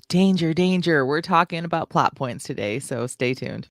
Danger, danger. We're talking about plot points today, so stay tuned.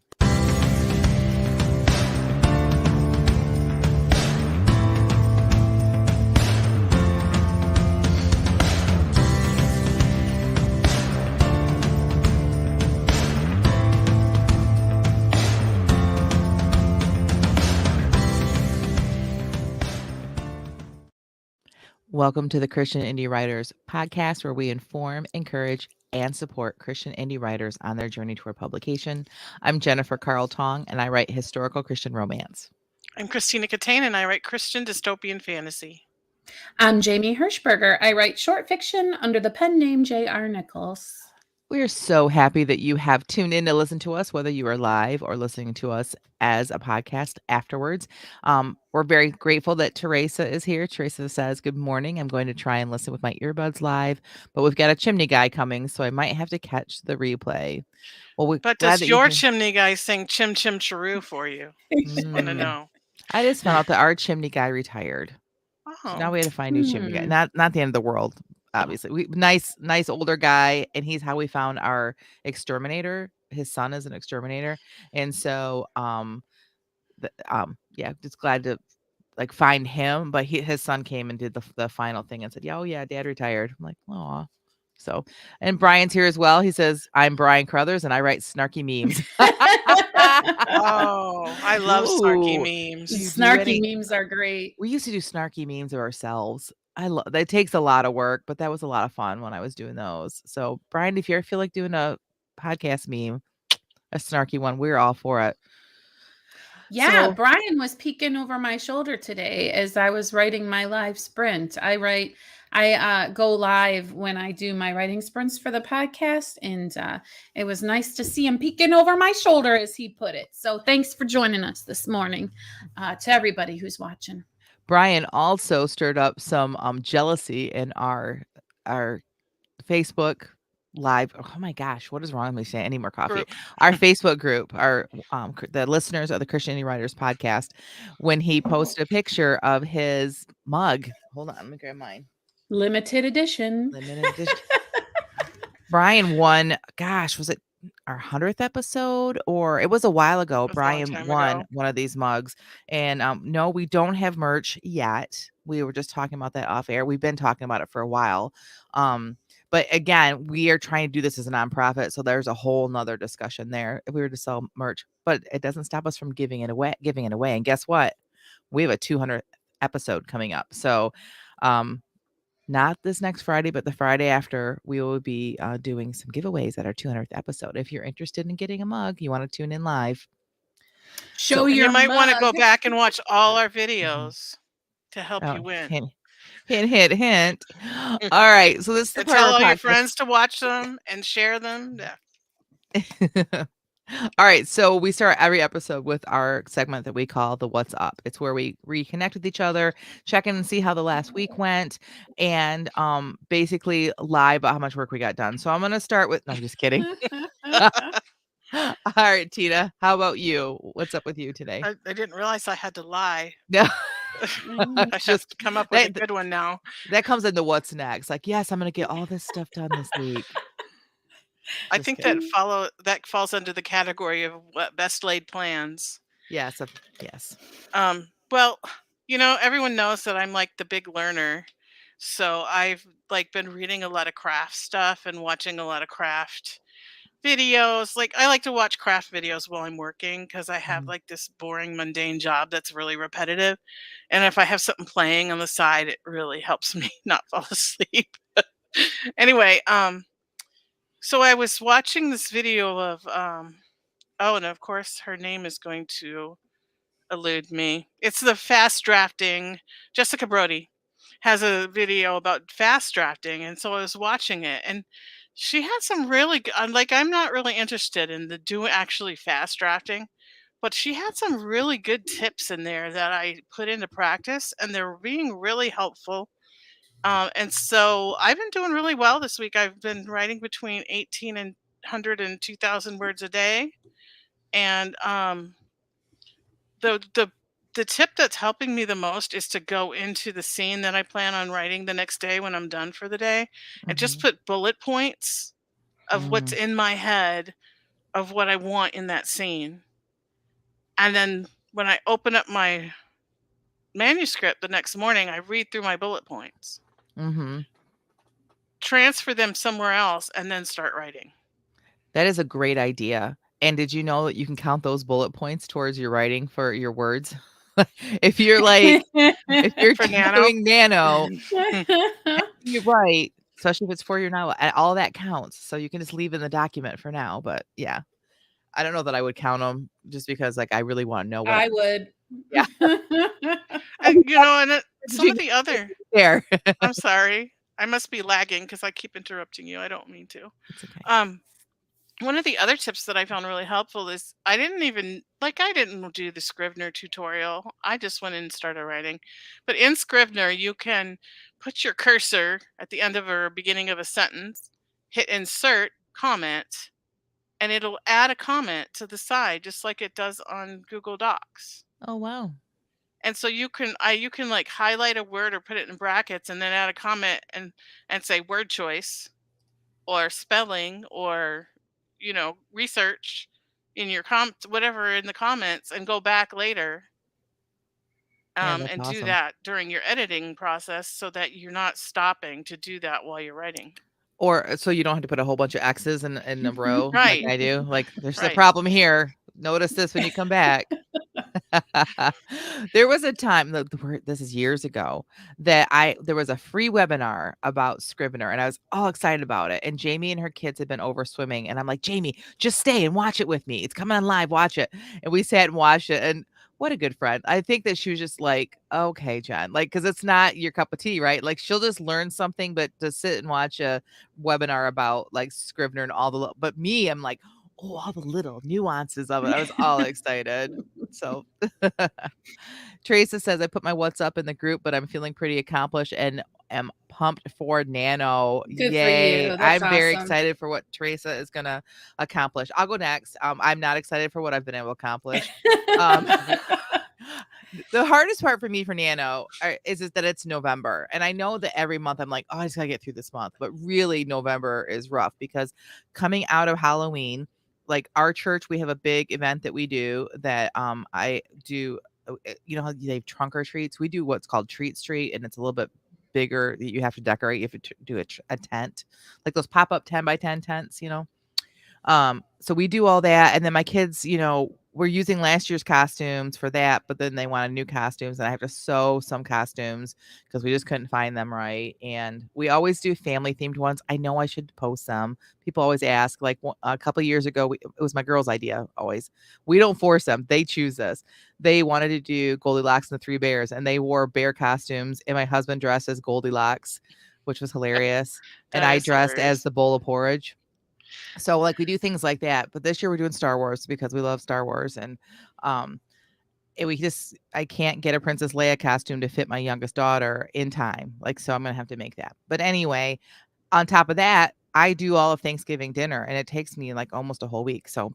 Welcome to the Christian Indie Writers podcast, where we inform, encourage, and support Christian indie writers on their journey toward publication. I'm Jennifer Carl Tong, and I write historical Christian romance. I'm Christina Catane, and I write Christian dystopian fantasy. I'm Jamie Hirschberger. I write short fiction under the pen name J.R. Nichols. We are so happy that you have tuned in to listen to us, whether you are live or listening to us as a podcast afterwards. We're very grateful that Teresa is here. Teresa says, "Good morning. I'm going to try and listen with my earbuds live, but we've got a chimney guy coming, so I might have to catch the replay." Well, but does your chimney guy sing Chim Chim Chiroo for you? I want to know. I just found out that our chimney guy retired. Oh. So now we had to find a new chimney guy. Not the end of the world. Obviously, nice older guy, and he's how we found our exterminator. His son is an exterminator, and so just glad to find him. But his son came and did the final thing and said, "Yeah, oh yeah, Dad retired." I'm like, "Aw." So, and Brian's here as well. He says, "I'm Brian Crothers, and I write snarky memes." Oh, I love snarky memes. Snarky memes are great. We used to do snarky memes of ourselves. I love that. It takes a lot of work, but that was a lot of fun when I was doing those. So, Brian, if you ever feel like doing a podcast meme, a snarky one, we're all for it. Yeah, so, Brian was peeking over my shoulder today as I was writing my live sprint. I go live when I do my writing sprints for the podcast, and it was nice to see him peeking over my shoulder, as he put it. So thanks for joining us this morning, to everybody who's watching. Brian also stirred up some jealousy in our Facebook live. Oh my gosh, what is wrong with me saying any more coffee? Group. Our Facebook group, our the listeners of the Christian Indie Writers podcast, when he posted a picture of his mug. Hold on, let me grab mine. Limited edition. Brian won. Gosh, was it our 100th episode, or it was a while ago? Brian won one of these mugs, and no, we don't have merch yet. We were just talking about that off air. We've been talking about it for a while. But again, we are trying to do this as a nonprofit, so there's a whole nother discussion there if we were to sell merch. But it doesn't stop us from giving it away. And guess what? We have a 200th episode coming up. So not this next Friday, but the Friday after, we will be doing some giveaways at our 200th episode. If you're interested in getting a mug, you want to tune in live. You might want to go back and watch all our videos to help you win. Hint. All right. So this is the part tell all your friends to watch them and share them. Yeah. All right. So we start every episode with our segment that we call the What's Up. It's where we reconnect with each other, check in and see how the last week went, and basically lie about how much work we got done. So I'm going to start with, no, I'm just kidding. All right, Tina, how about you? What's up with you today? I didn't realize I had to lie. No. I just come up with a good one now. That comes into what's next. Like, yes, I'm going to get all this stuff done this week. I think that falls under the category of best laid plans. Yes. Yes. Well, everyone knows that I'm like the big learner. So I've been reading a lot of craft stuff and watching a lot of craft videos. I like to watch craft videos while I'm working because I have this boring, mundane job that's really repetitive. And if I have something playing on the side, it really helps me not fall asleep. Anyway, so I was watching this video of, and of course her name is going to elude me. It's the fast drafting. Jessica Brody has a video about fast drafting. And so I was watching it, and she had some really good, I'm not really interested in actually fast drafting, but she had some really good tips in there that I put into practice, and they're being really helpful. And so I've been doing really well this week. I've been writing between 1,800 and 2,000 words a day. And the tip that's helping me the most is to go into the scene that I plan on writing the next day when I'm done for the day, and just put bullet points of what's in my head of what I want in that scene. And then when I open up my manuscript the next morning, I read through my bullet points, transfer them somewhere else, and then start writing. That is a great idea. And did you know that you can count those bullet points towards your writing for your words? If you're like, if you're For doing nano, nano. you write, especially if it's for your novel, all that counts. So you can just leave in the document for now. But yeah, I don't know that I would count them just because like I really want to know what I would. Yeah. And, and some of the other there. I'm sorry. I must be lagging because I keep interrupting you. I don't mean to. It's okay. One of the other tips that I found really helpful is I didn't do the Scrivener tutorial. I just went in and started writing. But in Scrivener, you can put your cursor at the end of or beginning of a sentence, hit insert, comment, and it'll add a comment to the side just like it does on Google Docs. Oh, wow. And so you can like highlight a word or put it in brackets and then add a comment and say word choice or spelling or research in your whatever in the comments and go back later and that's do awesome. that during your editing process so that you're not stopping to do that while you're writing. Or so you don't have to put a whole bunch of X's in a row Right. like I do. Like there's a Right. problem here. Notice this when you come back. There was a time this is years ago that there was a free webinar about Scrivener and I was all excited about it. And Jamie and her kids had been over swimming and I'm like, Jamie, just stay and watch it with me. It's coming on live. Watch it. And we sat and watched it. And what a good friend. I think that she was just like, okay, Jen, like, cause it's not your cup of tea, right? Like she'll just learn something, but to sit and watch a webinar about like Scrivener and but me, I'm like, oh, all the little nuances of it. I was all excited. So Teresa says, I put my what's up in the group, but I'm feeling pretty accomplished and am pumped for Nano. Good Yay. for you. That's I'm very awesome. excited for what Teresa is going to accomplish. I'll go next. I'm not excited for what I've been able to accomplish. The hardest part for me for Nano is that it's November. And I know that every month I'm like, oh, I just got to get through this month. But really, November is rough because coming out of Halloween, like our church, we have a big event that we do that I do. You know how they have trunk or treats? We do what's called Treat Street, and it's a little bit bigger. You have to decorate. You have to do a tent, like those pop-up 10 by 10 tents, so we do all that. And then my kids, we're using last year's costumes for that, but then they wanted new costumes and I have to sew some costumes because we just couldn't find them right. And we always do family themed ones. I know I should post them. People always ask, like a couple of years ago, it was my girl's idea always. We don't force them. They choose this. They wanted to do Goldilocks and the Three Bears and they wore bear costumes and my husband dressed as Goldilocks, which was hilarious. And I dressed as the bowl of porridge. So like we do things like that, but this year we're doing Star Wars because we love Star Wars and I can't get a Princess Leia costume to fit my youngest daughter in time. Like, so I'm going to have to make that. But anyway, on top of that, I do all of Thanksgiving dinner and it takes me like almost a whole week. So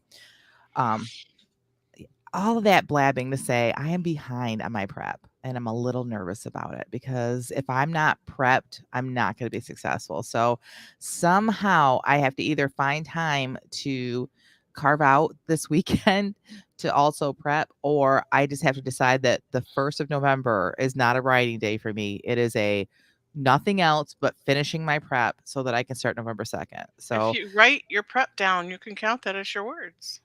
all of that blabbing to say I am behind on my prep and I'm a little nervous about it because if I'm not prepped, I'm not going to be successful. So somehow I have to either find time to carve out this weekend to also prep, or I just have to decide that the 1st of November is not a writing day for me. It is nothing else but finishing my prep so that I can start November 2nd. So if you write your prep down, you can count that as your words.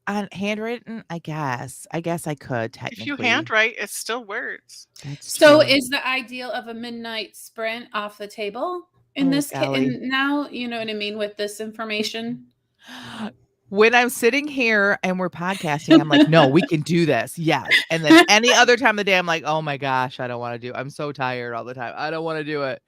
On handwritten, I guess I could technically. If you handwrite, it's still words. So is the ideal of a midnight sprint off the table in this case? And now, you know what I mean, with this information? When I'm sitting here and we're podcasting, I'm like, no, we can do this. Yes. And then any other time of the day, I'm like, oh my gosh, I don't want to do it. I'm so tired all the time. I don't want to do it.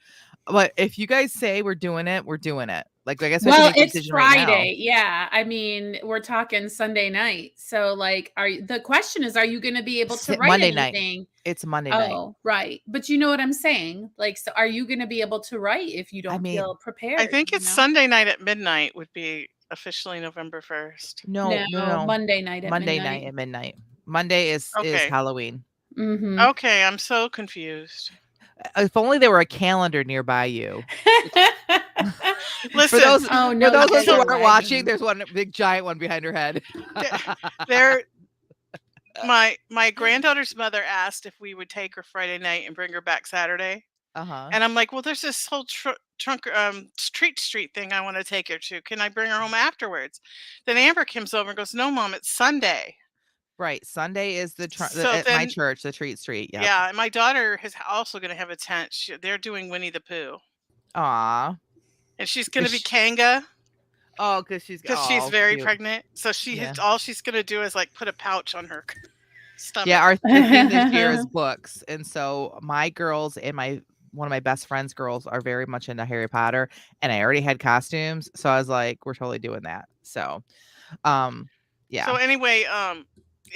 But if you guys say we're doing it, we're doing it. Like I guess it's Friday. Right, yeah. I mean, we're talking Sunday night. So like the question is, are you going to be able to write Monday anything? Night. It's Monday night. Oh, right. But you know what I'm saying? Like, so are you going to be able to write if you don't feel prepared? I think it's Sunday night at midnight would be officially November 1st. No. Monday night at midnight. Monday is Halloween. Mm-hmm. Okay, I'm so confused. If only there were a calendar nearby you. Listen, Oh for no, those of us who you're aren't watching, lagging. there's one big giant one behind her head. there. My granddaughter's mother asked if we would take her Friday night and bring her back Saturday, Uh-huh. and I'm like, well, there's this whole street thing I want to take her to. Can I bring her home afterwards? Then Amber comes over and goes, no, Mom, it's Sunday. Right. Sunday is So at my then, church, the Treat Street. Yep. yeah, and my daughter is also going to have a tent. They're doing Winnie the Pooh, Aw. and she's going to be Is Kanga Oh, because she's oh, very cute. pregnant. So Yeah. all she's going to do is like put a pouch on her stomach. Yeah, the theme this year is books. And so my girls and one of my best friends' girls are very much into Harry Potter, and I already had costumes. So I was like, we're totally doing that. So yeah. So anyway,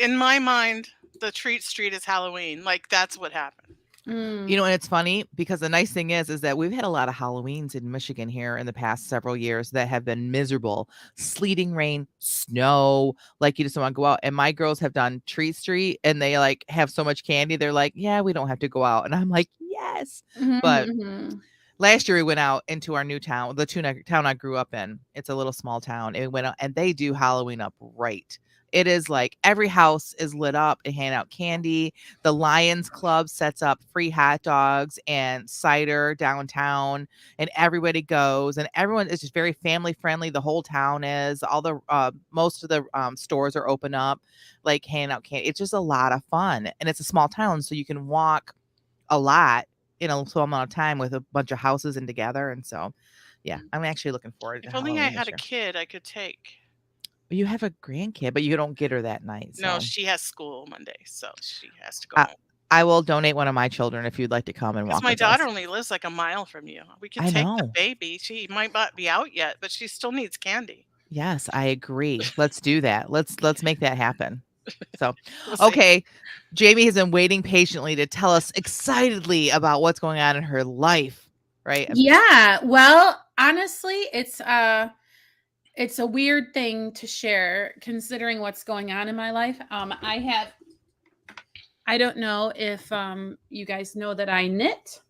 in my mind, the Treat Street is Halloween. Like that's what happened. You know, and it's funny because the nice thing is that we've had a lot of Halloweens in Michigan here in the past several years that have been miserable. Sleeting rain, snow, like you just don't want to go out. And my girls have done Treat Street and they like have so much candy. They're like, yeah, we don't have to go out. And I'm like, yes. But last year we went out into our new town, the town I grew up in. It's a little small town. And we went out and they do Halloween up right. It is like every house is lit up and hand out candy. The Lions Club sets up free hot dogs and cider downtown, and everybody goes, and everyone is just very family friendly. The whole town is. All the most of the stores are open up, like handing out candy. It's just a lot of fun, and it's a small town, so you can walk a lot in a small amount of time with a bunch of houses and together. And so, yeah, I'm actually looking forward to. If only I Halloween had a kid I could take. You have a grandkid, but you don't get her that night. So. No, she has school Monday, so she has to go home. I will donate one of my children if you'd like to come and walk. My daughter only lives like a mile from you. We can take the baby. She might not be out yet, but she still needs candy. Yes, I agree. Let's do that. Let's make that happen. So, okay. Jamie has been waiting patiently to tell us excitedly about what's going on in her life, right? Yeah. Well, honestly, it's a weird thing to share considering what's going on in my life. I don't know if you guys know that I knit.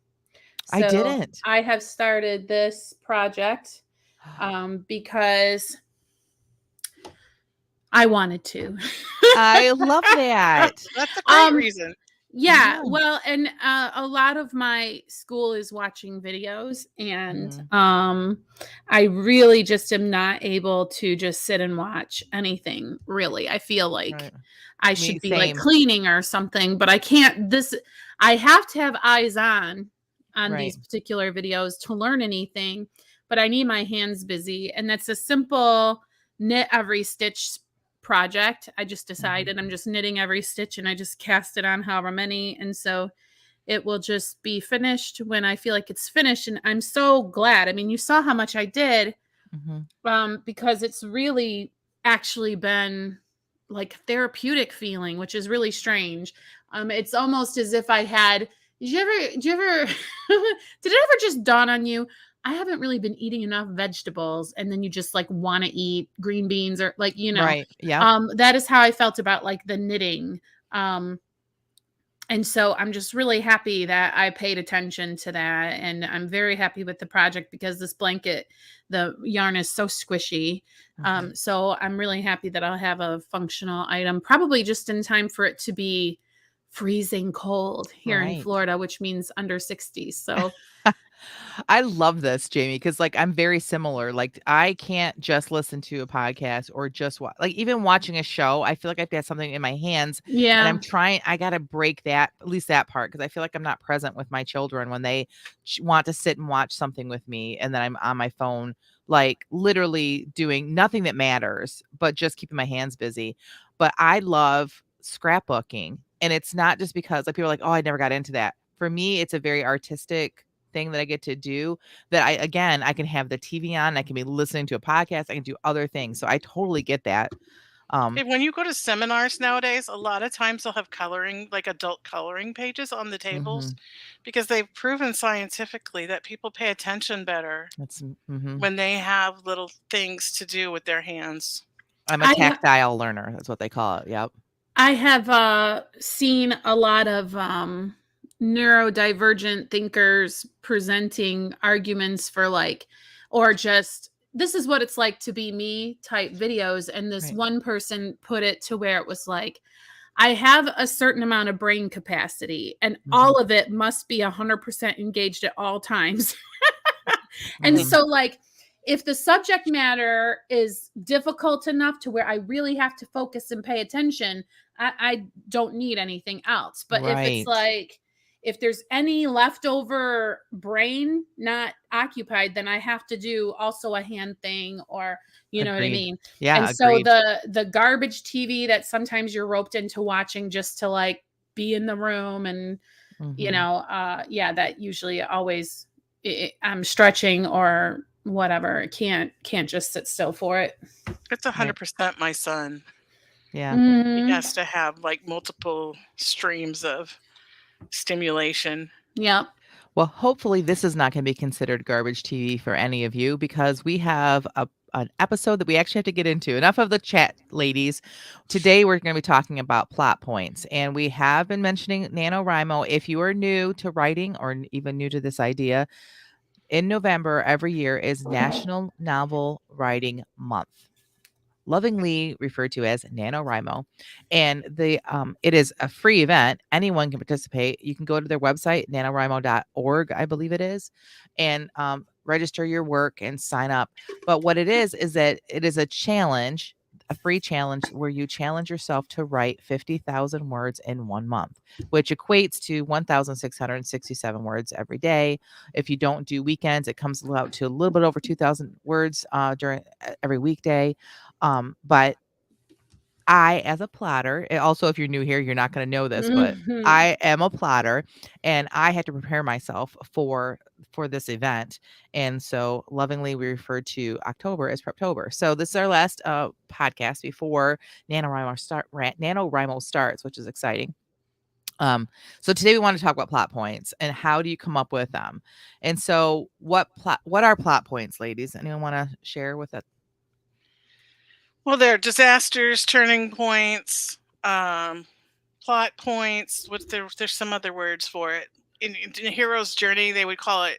So I didn't. I have started this project because I wanted to. I love that. That's a great reason. Yeah, well, and a lot of my school is watching videos, and I really just am not able to just sit and watch anything, really. I feel like I should be like cleaning or something, but I can't. I have to have eyes on these particular videos to learn anything, but I need my hands busy, and that's a simple knit every stitch project. I just decided I'm just knitting every stitch and I just cast it on however many, and so it will just be finished when I feel like it's finished. And I'm so glad. I mean, you saw how much I did because it's really actually been like therapeutic feeling, which is really strange. It's almost as if I had did you ever did it ever just dawn on you, I haven't really been eating enough vegetables, and then you just like want to eat green beans or like, you know, right. Yeah. That is how I felt about like the knitting. And so I'm just really happy that I paid attention to that. And I'm very happy with the project because this blanket, the yarn is so squishy. So I'm really happy that I'll have a functional item, probably just in time for it to be freezing cold here in Florida, which means under 60. So I love this, Jamie, because like I'm very similar. Like I can't just listen to a podcast or just like even watching a show. I feel like I've got something in my hands. Yeah. And I got to break that, at least that part, because I feel like I'm not present with my children when they want to sit and watch something with me. And then I'm on my phone, like literally doing nothing that matters, but just keeping my hands busy. But I love scrapbooking. And it's not just because like people are like, oh, I never got into that. For me, it's a very artistic thing that I get to do that I can have the TV on. I can be listening to a podcast. I can do other things. So I totally get that. When you go to seminars nowadays, a lot of times they'll have coloring, like adult coloring pages on the tables because they've proven scientifically that people pay attention better when they have little things to do with their hands. I'm a tactile learner. That's what they call it. Yep. I have seen a lot of neurodivergent thinkers presenting arguments for like or just this is what it's like to be me type videos. And this one person put it to where it was like, I have a certain amount of brain capacity and all of it must be 100% engaged at all times. And so like, if the subject matter is difficult enough to where I really have to focus and pay attention, I don't need anything else. But if it's like, if there's any leftover brain not occupied, then I have to do also a hand thing, or you know what I mean? Yeah. And so the garbage TV that sometimes you're roped into watching just to like be in the room and you know, that usually always I'm stretching or whatever. Can't just sit still for it. It's 100% my son. Yeah. He has to have like multiple streams of stimulation. Yep. Well, hopefully this is not going to be considered garbage TV for any of you, because we have an episode that we actually have to get into. Enough of the chat, ladies. Today we're going to be talking about plot points, and we have been mentioning NaNoWriMo. If you are new to writing or even new to this idea, in November every year is National Novel Writing Month, lovingly referred to as NaNoWriMo. And it is a free event. Anyone can participate. You can go to their website, nanowrimo.org, I believe it is, and register your work and sign up. But what it is that it is a challenge, a free challenge where you challenge yourself to write 50,000 words in 1 month, which equates to 1,667 words every day. If you don't do weekends, it comes out to a little bit over 2,000 words during every weekday. But I, as a plotter, also, if you're new here, you're not going to know this, but I am a plotter and I had to prepare myself for this event. And so lovingly, we refer to October as Preptober. So this is our last podcast before NaNoWriMo starts, which is exciting. So today we want to talk about plot points and how do you come up with them? And so what are plot points, ladies? Anyone want to share with it? Well, there are disasters, turning points, plot points. There's some other words for it. In a hero's journey, they would call it.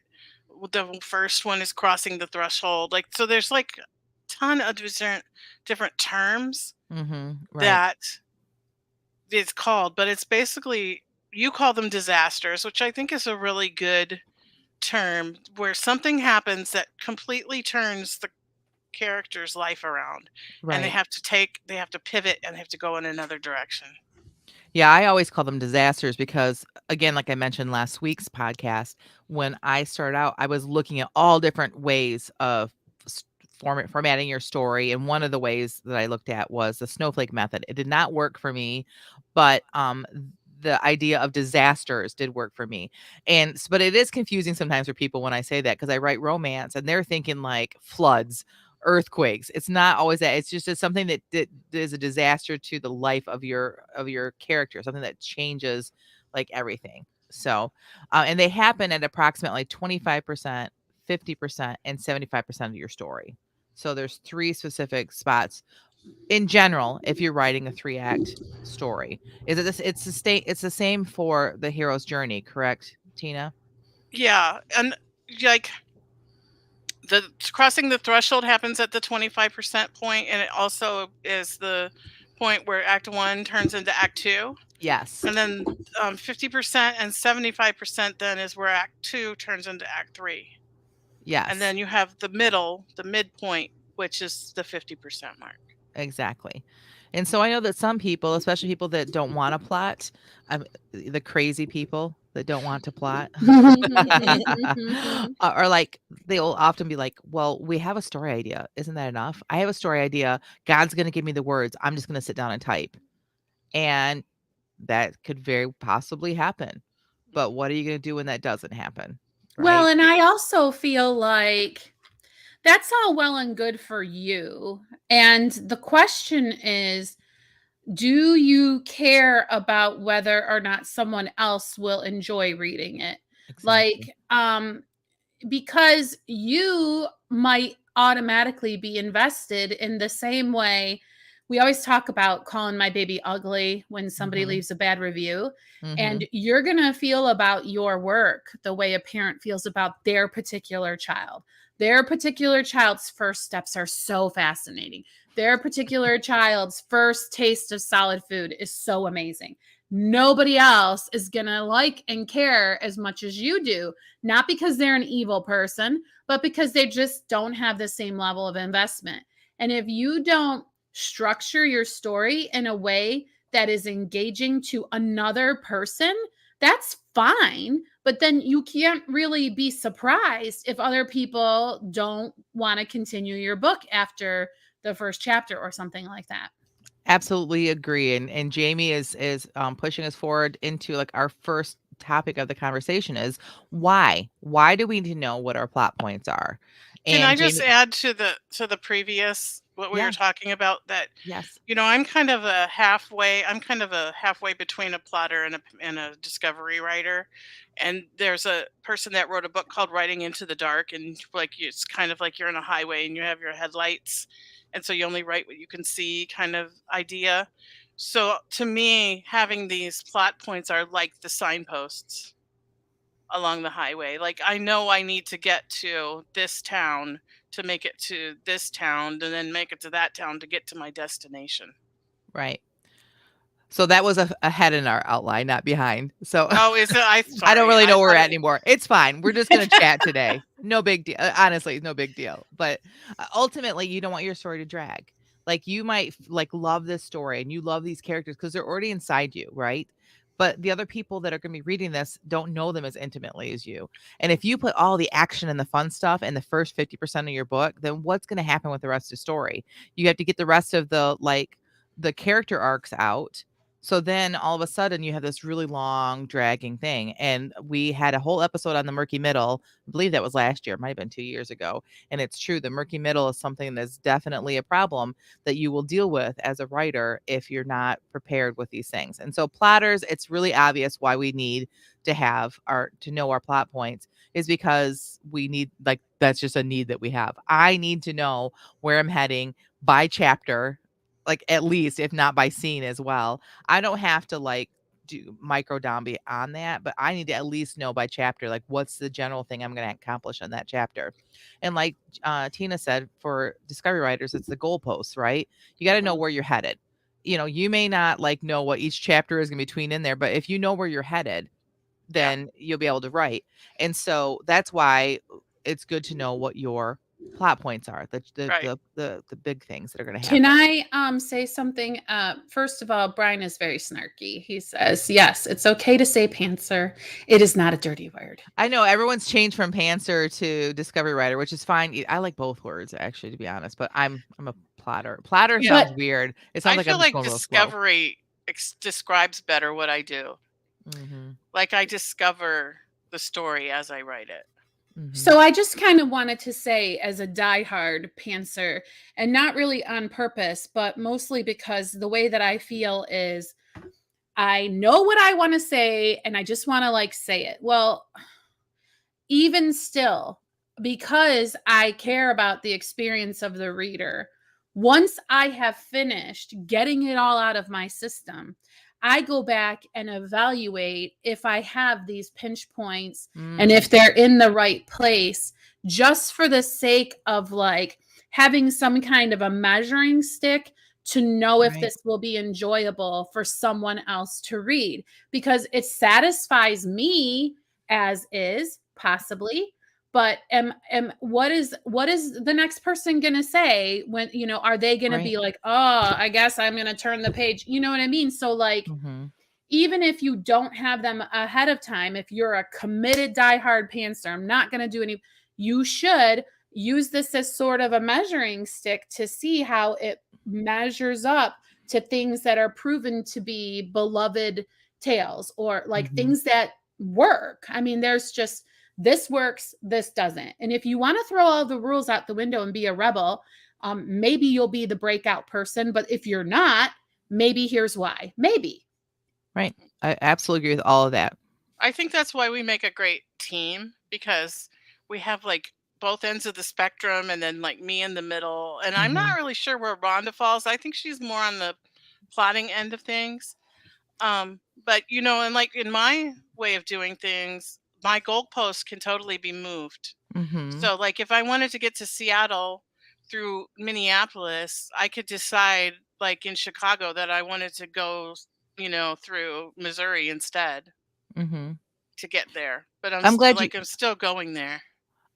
The first one is crossing the threshold. Like, so there's like a ton of different terms that it's called, but it's basically, you call them disasters, which I think is a really good term, where something happens that completely turns the character's life around, and they have to pivot and they have to go in another direction. Yeah, I always call them disasters because, again, like I mentioned last week's podcast, when I started out, I was looking at all different ways of formatting your story, and one of the ways that I looked at was the snowflake method. It did not work for me, but the idea of disasters did work for me. But it is confusing sometimes for people when I say that, because I write romance and they're thinking like floods, earthquakes. It's not always that. It's just something that is a disaster to the life of your character, something that changes like everything. So and they happen at approximately 25%, 50%, and 75% of your story. So there's 3 specific spots in general if you're writing a 3-act story. It's the same for the hero's journey, correct, Tina? Yeah, and like the crossing the threshold happens at the 25% point, and it also is the point where Act 1 turns into Act 2. Yes. And then 50% and 75% then is where Act 2 turns into Act 3. Yes. And then you have the midpoint, which is the 50% mark. Exactly. And so I know that some people, especially people that don't want to plot, the crazy people that don't want to plot, are like, they'll often be like, well, we have a story idea. Isn't that enough? I have a story idea. God's going to give me the words. I'm just going to sit down and type. And that could very possibly happen. But what are you going to do when that doesn't happen? Right? Well, and I also feel like that's all well and good for you. And the question is, do you care about whether or not someone else will enjoy reading it? Exactly. Like, because you might automatically be invested in the same way. We always talk about calling my baby ugly when somebody leaves a bad review. And you're going to feel about your work the way a parent feels about their particular child. Their particular child's first steps are so fascinating. Their particular child's first taste of solid food is so amazing. Nobody else is going to like and care as much as you do, not because they're an evil person, but because they just don't have the same level of investment. And if you don't structure your story in a way that is engaging to another person, that's fine. But then you can't really be surprised if other people don't want to continue your book after the first chapter or something like that. Absolutely agree. And Jamie is pushing us forward into like our first topic of the conversation is why? Why do we need to know what our plot points are? Can And I just Jamie, add to the previous what we were yeah, talking about that yes. I'm kind of a halfway between a plotter and a discovery writer. And there's a person that wrote a book called Writing into the Dark, and like it's kind of like you're on a highway and you have your headlights, and so you only write what you can see kind of idea. So to me, having these plot points are like the signposts along the highway. Like I know I need to get to this town to make it to this town and then make it to that town to get to my destination. Right. So that was ahead in our outline, not behind. So Oh, is it? I don't Sorry. really I know where we're thought at it. anymore. It's fine. We're just going to chat today. No big deal. Honestly, no big deal. But ultimately, you don't want your story to drag. Like you might like love this story and you love these characters because they're already inside you, right? But the other people that are going to be reading this don't know them as intimately as you. And if you put all the action and the fun stuff in the first 50% of your book, then what's going to happen with the rest of the story? You have to get the rest of the character arcs out. So then all of a sudden you have this really long dragging thing. And we had a whole episode on the murky middle. I believe that was last year, it might have been 2 years ago. And it's true. The murky middle is something that's definitely a problem that you will deal with as a writer if you're not prepared with these things. And so plotters, it's really obvious why we need to know our plot points is because we need, like, that's just a need that we have. I need to know where I'm heading by chapter, like at least if not by scene as well. I don't have to like do micro downbeat on that, but I need to at least know by chapter like what's the general thing I'm going to accomplish on that chapter. And like Tina said, for discovery writers, it's the goalposts, right? You got to know Mhm. where you're headed. You may not like know what each chapter is going to be between in there, but if you know where you're headed, Yeah. then you'll be able to write. And so that's why it's good to know what your plot points are, Right. the big things that are going to Can happen. I say something? First of all, Brian is very snarky. He says, yes, it's okay to say pantser. It is not a dirty word. I know everyone's changed from pantser to discovery writer, which is fine. I like both words actually, to be honest, but I'm a plotter. Plotter Yeah. sounds weird. It sounds I like feel I'm just like going real slow. discovery describes better what I do. Mhm. Like I discover the story as I write it. Mhm. So I just kind of wanted to say, as a diehard pantser, and not really on purpose, but mostly because the way that I feel is I know what I want to say and I just want to like say it. Well, even still, because I care about the experience of the reader, once I have finished getting it all out of my system, I go back and evaluate if I have these pinch points and if they're in the right place, just for the sake of like having some kind of a measuring stick to know if Right. this will be enjoyable for someone else to read, because it satisfies me as is, possibly, but what is the next person gonna say when, are they gonna Right. be like, oh, I guess I'm gonna turn the page, you know what I mean? So like, Mhm. even if you don't have them ahead of time, if you're a committed diehard pantser, I'm not gonna do any, you should use this as sort of a measuring stick to see how it measures up to things that are proven to be beloved tales, or like Mhm. things that work. I mean, there's just, this works, this doesn't. And if you want to throw all the rules out the window and be a rebel, maybe you'll be the breakout person. But if you're not, maybe here's why. Maybe. Right. I absolutely agree with all of that. I think that's why we make a great team, because we have like both ends of the spectrum and then like me in the middle. And I'm Mhm. not really sure where Rhonda falls. I think she's more on the plotting end of things. But and like in my way of doing things, my goalposts can totally be moved. Mhm. So, like, if I wanted to get to Seattle through Minneapolis, I could decide, like in Chicago, that I wanted to go, through Missouri instead Mhm. to get there. But I'm I'm still glad you like, I'm still going there.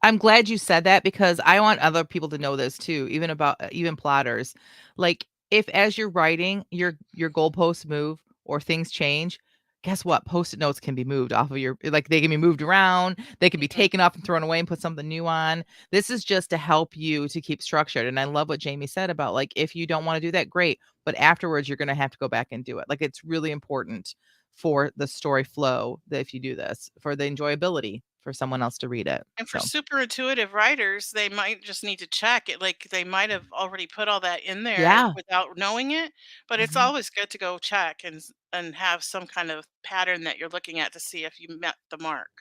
I'm glad you said that because I want other people to know this too, even about even plotters. Like if as you're writing, your goalposts move or things change, guess what? Post-it notes can be moved off of your like they can be moved around, they can be Mhm. taken off and thrown away and put something new on. This is just to help you to keep structured. And I love what Jamie said about like if you don't want to do that, great. But afterwards you're gonna have to go back and do it. Like it's really important for the story flow that if you do this, for the enjoyability for someone else to read it. And for So super intuitive writers, they might just need to check it. Like they might have already put all that in there yeah. without knowing it, but it's Mhm. always good to go check and have some kind of pattern that you're looking at to see if you met the mark.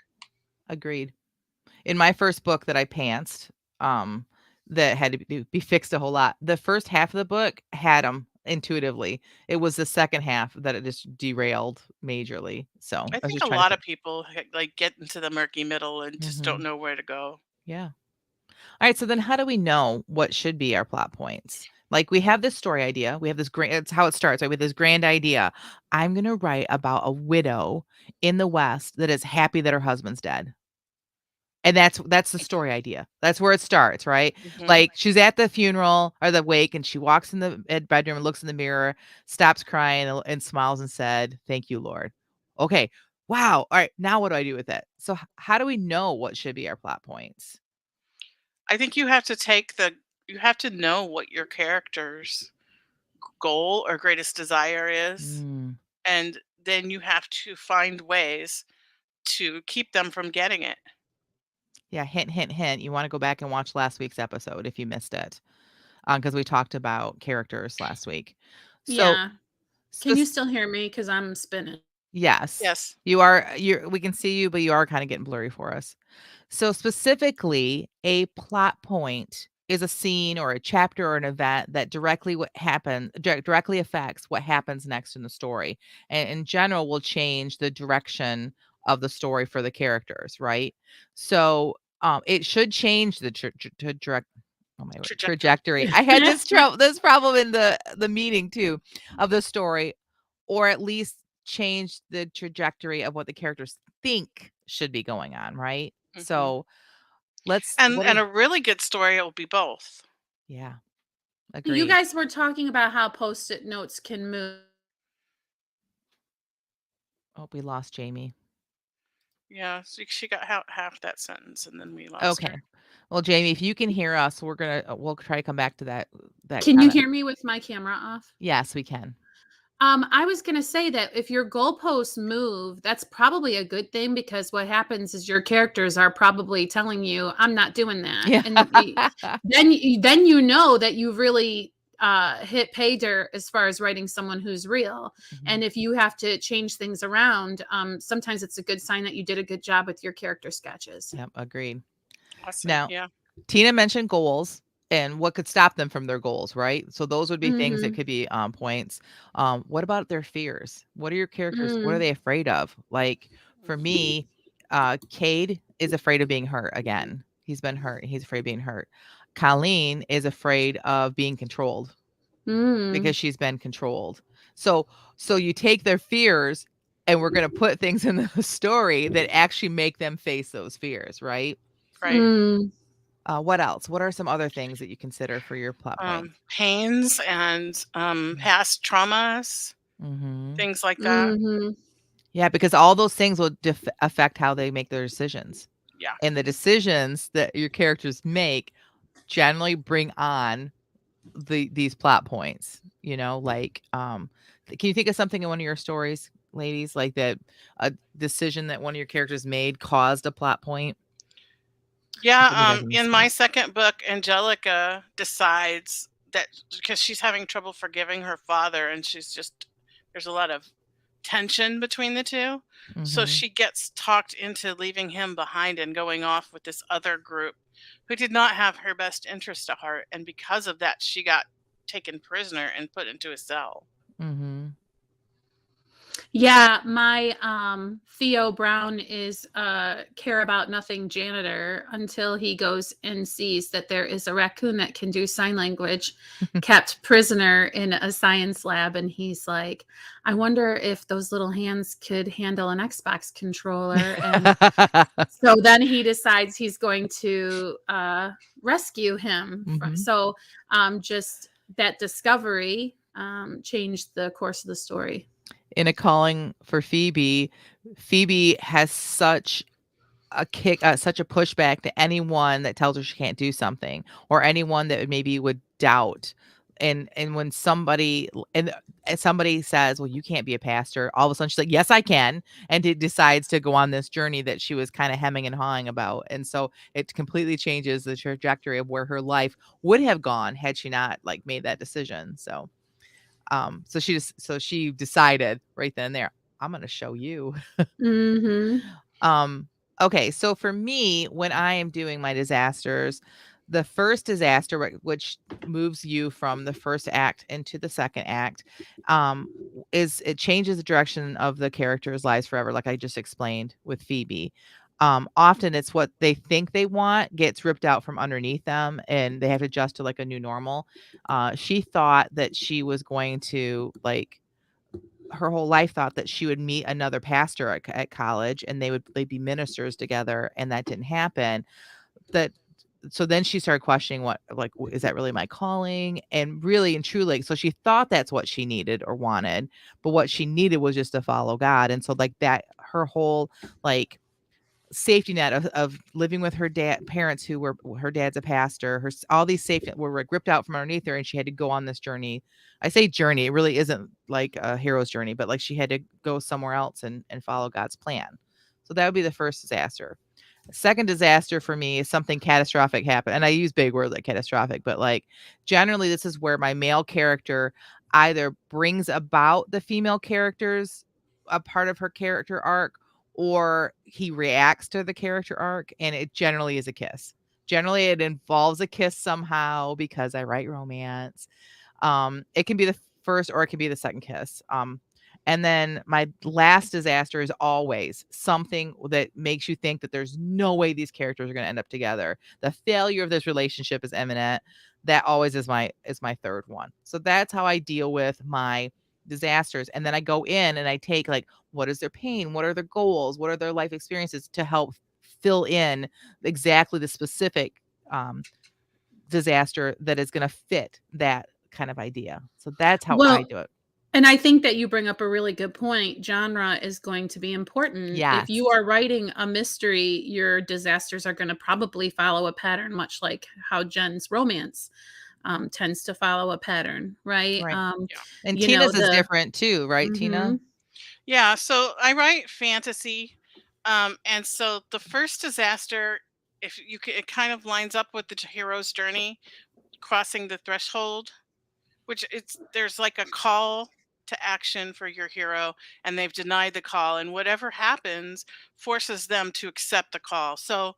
Agreed. In my first book that I pantsed, um, that had to be fixed a whole lot, the first half of the book had them intuitively. It was the second half that it just derailed majorly. So I I was think just a trying to lot put of people like get into the murky middle and just don't Mhm. know where to go. Yeah. Alright, so then how do we know what should be our plot points? Like, we have this story idea, we have this grand it's how it starts, right, with this grand idea. I'm gonna write about a widow in the West that is happy that her husband's dead. And that's the story idea. That's where it starts, right? Mhm. Like, she's at the funeral or the wake, and she walks in the bedroom and looks in the mirror, stops crying, and smiles and said, "Thank you, Lord." Okay. Wow. Alright, now what do I do with it? So, how do we know what should be our plot points? I think you have to know what your character's goal or greatest desire is, Mm. and then you have to find ways to keep them from getting it. Yeah, hint, hint, hint. You wanna go back and watch last week's episode if you missed it, because we talked about characters last week. So, Yeah. Can spec you still hear me? Because I'm spinning. yes, Yes. you're we can see you, but you are kinda getting blurry for us. So, specifically, a plot point is a scene or a chapter or an event that directly affects what happens next in the story, and in general will change the direction of the story for the characters, right? So, it should change the oh my word, Trajectory. trajectory. I had this problem in the meeting too of the story, or at least change the trajectory of what the characters think should be going on, right? Mhm. So, let's And what do a really good story, it will be both. yeah, You agreed. guys were talking about how Post-it notes can move. Oh, we lost Jamie. Yeah, so she got half that sentence, and then we lost Okay. her. Well, Jamie, if you can hear us, we'll try to come back to that Can you kinda hear me with my camera off? yes, we can. I was gonna say that if your goalposts move, that's probably a good thing because what happens is your characters are probably telling you, "I'm not doing that," Yeah. and then you know that you really hit pay dirt as far as writing someone who's real. Mhm. And if you have to change things around, sometimes it's a good sign that you did a good job with your character sketches. Yep, agreed. Awesome. Now, Yeah. Tina mentioned goals and what could stop them from their goals, right? So those would be things that Hmm. could be points. What about their fears? What are your characters? What are Mm. they afraid of? Like for me, Cade is afraid of being hurt again. He's been hurt. He's afraid of being hurt. Colleen is afraid of being controlled Mm. because she's been controlled. So so you take their fears and we're going to put things in the story that actually make them face those fears, right? Right. Mm. What else? What are some other things that you consider for your plot points? Pains and past traumas, Mhm. things like that. Mhm. Yeah, because all those things will affect how they make their decisions, Yeah. and the decisions that your characters make generally bring on these plot points, like, can you think of something in one of your stories, ladies, like that a decision that one of your characters made caused a plot point? Put you Yeah, guys on the in my spot. second book, Angelica decides that because she's having trouble forgiving her father, and there's a lot of tension between the two. So Mhm. she gets talked into leaving him behind and going off with this other group who did not have her best interest at heart. And because of that, she got taken prisoner and put into a cell. Mhm. Yeah, my Theo Brown is a care about nothing janitor until he goes and sees that there is a raccoon that can do sign language kept prisoner in a science lab, and he's like, I wonder if those little hands could handle an Xbox controller. And so then he decides he's going to rescue him. So just that discovery changed the course of the story. In A Calling for Phoebe, Phoebe has such a pushback to anyone that tells her she can't do something, or anyone that maybe would doubt. And when somebody says, well, you can't be a pastor, all of a sudden she's like, yes, I can. And it decides to go on this journey that she was kind of hemming and hawing about. And so it completely changes the trajectory of where her life would have gone had she not like made that decision. So she decided right then and there, I'm going to show you. Okay. So for me, when I am doing my disasters, the first disaster, which moves you from the first act into the second act, it changes the direction of the characters' lives forever. Like I just explained with Phoebe. Often it's what they think they want gets ripped out from underneath them, and they have to adjust to like a new normal. She thought that she was going to her whole life thought that she would meet another pastor at college, and they'd be ministers together, and that didn't happen. So then she started questioning is that really my calling? And really and truly, so she thought that's what she needed or wanted, but what she needed was just to follow God. And so that her whole safety net of living with her parents who were, her dad's a pastor, all these safety were ripped out from underneath her, and she had to go on this journey. I say journey, it really isn't like a hero's journey, but like she had to go somewhere else and follow God's plan. So that would be the first disaster. Second disaster for me is something catastrophic happened. And I use big words like catastrophic, but like generally this is where my male character either brings about the female characters a part of her character arc, or he reacts to the character arc, and it generally is a kiss. Generally it involves a kiss somehow because I write romance. It can be the first or it can be the second kiss. And then my last disaster is always something that makes you think that there's no way these characters are going to end up together. The failure of this relationship is imminent. That always is my third one. So that's how I deal with my disasters. And then I go in and I take what is their pain? What are their goals? What are their life experiences to help fill in exactly the specific disaster that is going to fit that kind of idea. So that's how I do it. And I think that you bring up a really good point. Genre is going to be important. Yes. If you are writing a mystery, your disasters are going to probably follow a pattern, much like how Jen's romance tends to follow a pattern, right? And Tina's is different too, right, Tina? Yeah, so I write fantasy. And so the first disaster, it kind of lines up with the hero's journey, crossing the threshold, which there's like a call to action for your hero, and they've denied the call, and whatever happens forces them to accept the call. So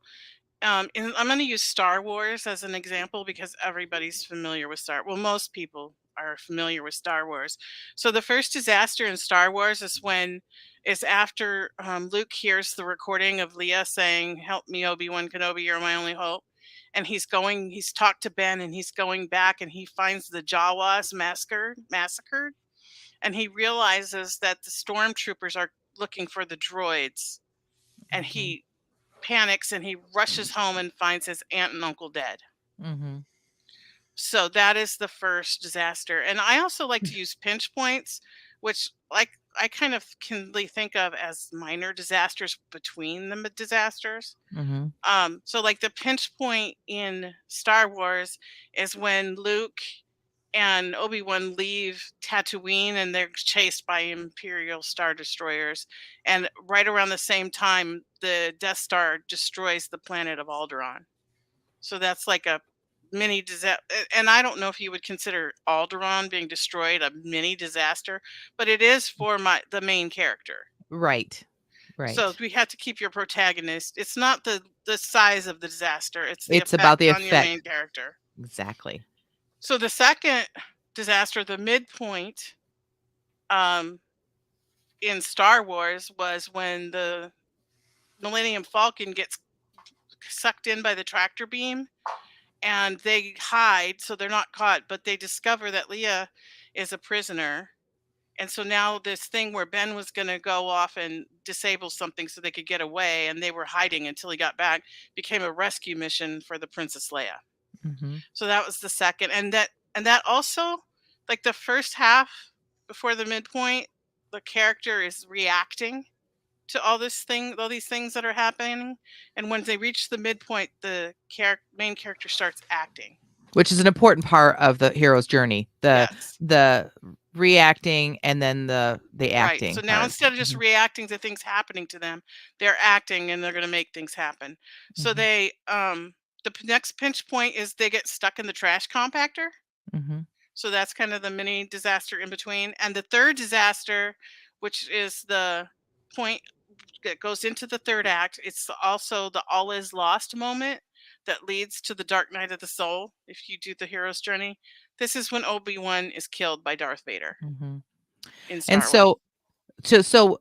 I'm going to use Star Wars as an example because everybody's familiar with most people are familiar with Star Wars. So the first disaster in Star Wars is after Luke hears the recording of Leia saying, "Help me, Obi-Wan Kenobi, you're my only hope." And he's talked to Ben, and he's going back, and he finds the Jawas massacred. And he realizes that the stormtroopers are looking for the droids. And he panics, and he rushes home and finds his aunt and uncle dead. So that is the first disaster. And I also like to use pinch points, which I kind of can think of as minor disasters between the disasters. So like the pinch point in Star Wars is when Luke and Obi-Wan leave Tatooine, and they're chased by Imperial Star Destroyers. And right around the same time, the Death Star destroys the planet of Alderaan. So that's like a mini disaster. And I don't know if you would consider Alderaan being destroyed a mini disaster, but it is for the main character. Right. So we have to keep your protagonist. It's not the size of the disaster. It's about the effect on your main character. Exactly. So the second disaster, the midpoint, in Star Wars was when the Millennium Falcon gets sucked in by the tractor beam and they hide so they're not caught, but they discover that Leia is a prisoner. And so now this thing where Ben was going to go off and disable something so they could get away and they were hiding until he got back became a rescue mission for the Princess Leia. Mhm. So that was the second. And that also, like the first half before the midpoint, the character is reacting to all these things that are happening. And when they reach the midpoint, the main character starts acting. Which is an important part of the hero's journey. Yes. The reacting and then the Right. acting So now part. instead of just reacting to things happening to them, they're acting and they're going to make things happen. So Mhm. they next pinch point is they get stuck in the trash compactor. Mhm. So that's kind of the mini disaster in between. And the third disaster, which is the point that goes into the third act, it's also the all is lost moment that leads to the dark night of the soul. If you do the hero's journey, this is when Obi-Wan is killed by Darth Vader Mhm. in And Star Wars. so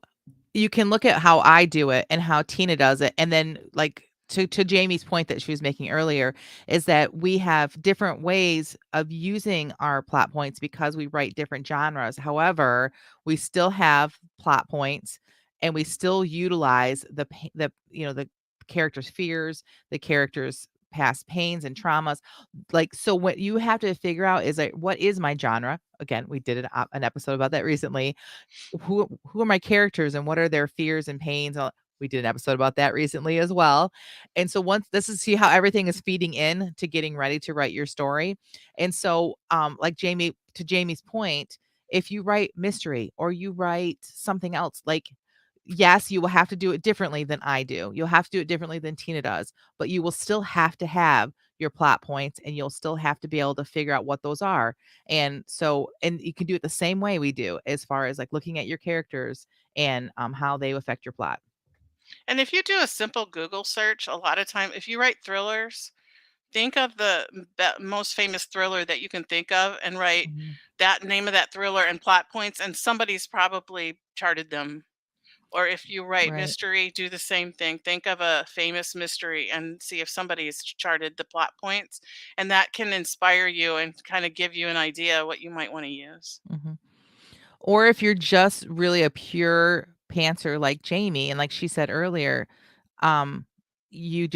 you can look at how I do it and how Tina does it, and then, like, to Jamie's point that she was making earlier, is that we have different ways of using our plot points because we write different genres. However, we still have plot points, and we still utilize the character's fears, the character's past pains and traumas. Like, so what you have to figure out is, like, what is my genre? Again, we did an episode about that recently. Who are my characters and what are their fears and pains? We did an episode about that recently as well. And so once this is see how everything is feeding in to getting ready to write your story. And so like Jamie's point, if you write mystery or you write something else, like, yes, you will have to do it differently than I do. You'll have to do it differently than Tina does, but you will still have to have your plot points and you'll still have to be able to figure out what those are. And so, and you can do it the same way we do as far as like looking at your characters and how they affect your plot. And if you do a simple Google search, a lot of time, if you write thrillers, think of the most famous thriller that you can think of and write Mhm. that name of that thriller and plot points, and somebody's probably charted them. Or if you write Right. mystery, do the same thing. Think of a famous mystery and see if somebody's charted the plot points. And that can inspire you and kind of give you an idea what you might want to use. Mhm. Or if you're just really a pure pantser like Jamie, and like she said earlier, um, you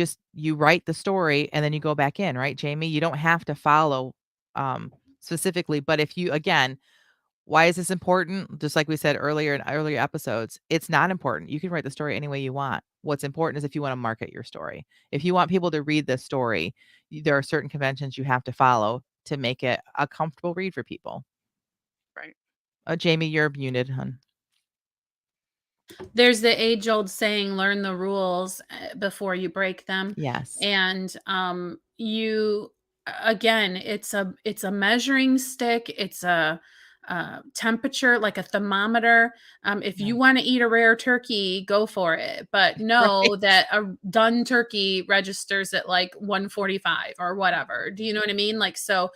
write the story and then you go back in, right, Jamie? You don't have to follow specifically, but if you again, why is this important? Just like we said earlier in earlier episodes, it's not important. You can write the story any way you want. What's important is if you want to market your story. If you want people to read this story, there are certain conventions you have to follow to make it a comfortable read for people. Right. Jamie, you're muted, hun. There's the age-old saying, "Learn the rules before you break them." Yes. And you again, it's a measuring stick. It's a temperature, like a thermometer. If Yeah. you want to eat a rare turkey, go for it. But know Right. that a done turkey registers at like 145 or whatever. Do you know what I mean? Like, so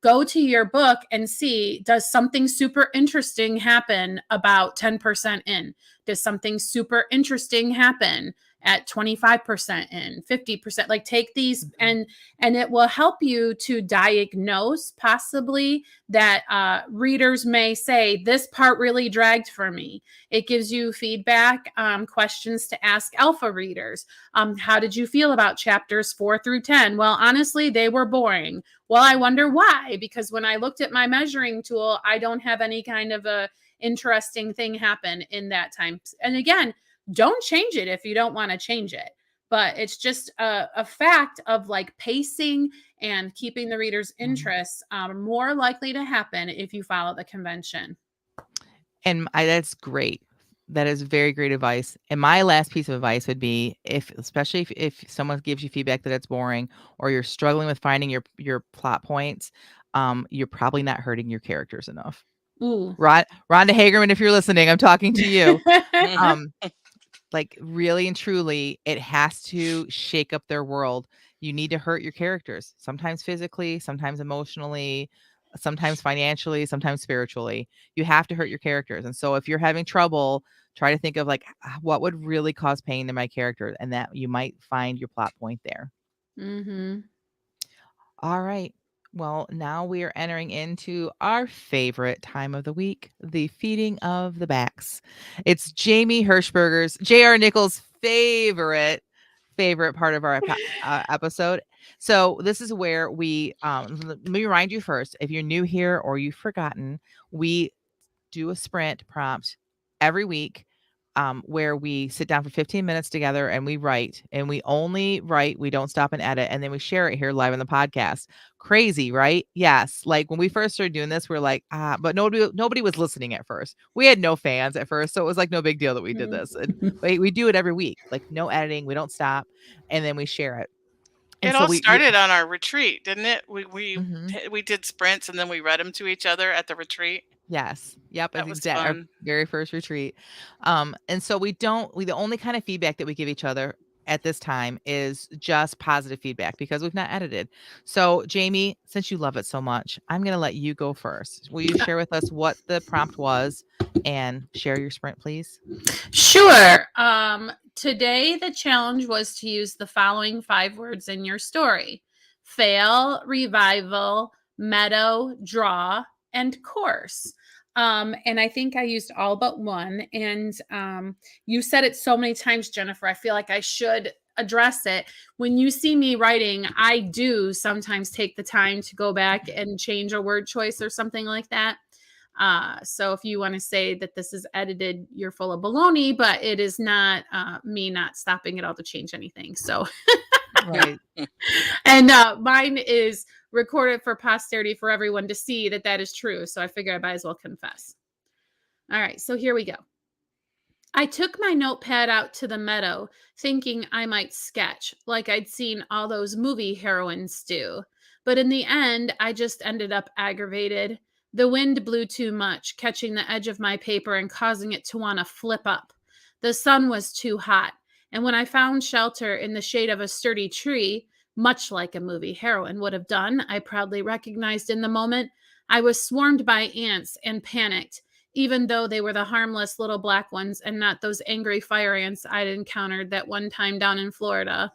go to your book and see, does something super interesting happen about 10% in? Does something super interesting happen at 25% in, 50%? Like, take these Mhm. and it will help you to diagnose possibly that readers may say, this part really dragged for me. It gives you feedback, questions to ask alpha readers. How did you feel about chapters 4 through 10? Well, honestly, they were boring. Well, I wonder why, because when I looked at my measuring tool, I don't have any kind of a interesting thing happen in that time. And again, don't change it if you don't want to change it. But it's just a fact of like pacing and keeping the reader's Mhm. interest more likely to happen if you follow the convention. And that's great. That is very great advice. And my last piece of advice would be especially if someone gives you feedback that it's boring or you're struggling with finding your plot points, you're probably not hurting your characters enough. Ooh. Rhonda Hagerman, if you're listening, I'm talking to you. Um, like really and truly, it has to shake up their world. You need to hurt your characters, sometimes physically, sometimes emotionally, sometimes financially, sometimes spiritually. You have to hurt your characters. And so if you're having trouble, try to think of like what would really cause pain to my character, and that you might find your plot point there. Mm-hmm. All right. Well, now we are entering into our favorite time of the week, the feeding of the backs. It's Jamie Hirschberger's, J.R. Nichols' favorite part of our episode. So this is where we, let me remind you first, if you're new here or you've forgotten, we do a sprint prompt every week, where we sit down for 15 minutes together and we write, and we only write, we don't stop and edit, and then we share it here live on the podcast. Crazy, right? Yes. Like when we first started doing this, we're like, but nobody was listening at first. We had no fans at first, so it was like no big deal that we did this. And we do it every week, like no editing, we don't stop, and then we share it. And it so all started on our retreat, didn't it? We did sprints and then we read them to each other at the retreat. Yes. Yep. That was Our fun. very first retreat. And so the only kind of feedback that we give each other at this time is just positive feedback because we've not edited. So Jamie, since you love it so much, I'm going to let you go first. Will you share with us what the prompt was and share your sprint, please? Sure. Today the challenge was to use the following 5 words in your story: fail, revival, meadow, draw, and course. And I think I used all but one. And you said it so many times, Jennifer, I feel like I should address it. When you see me writing, I do sometimes take the time to go back and change a word choice or something like that. So if you want to say that this is edited, you're full of baloney, but it is not me not stopping it all to change anything. So right. And mine is recorded for posterity for everyone to see that is true. So I figure I might as well confess. All right, so here we go. I took my notepad out to the meadow, thinking I might sketch, like I'd seen all those movie heroines do. But in the end, I just ended up aggravated. The wind blew too much, catching the edge of my paper and causing it to want to flip up. The sun was too hot, and when I found shelter in the shade of a sturdy tree, much like a movie heroine would have done, I proudly recognized in the moment, I was swarmed by ants and panicked, even though they were the harmless little black ones and not those angry fire ants I'd encountered that one time down in Florida.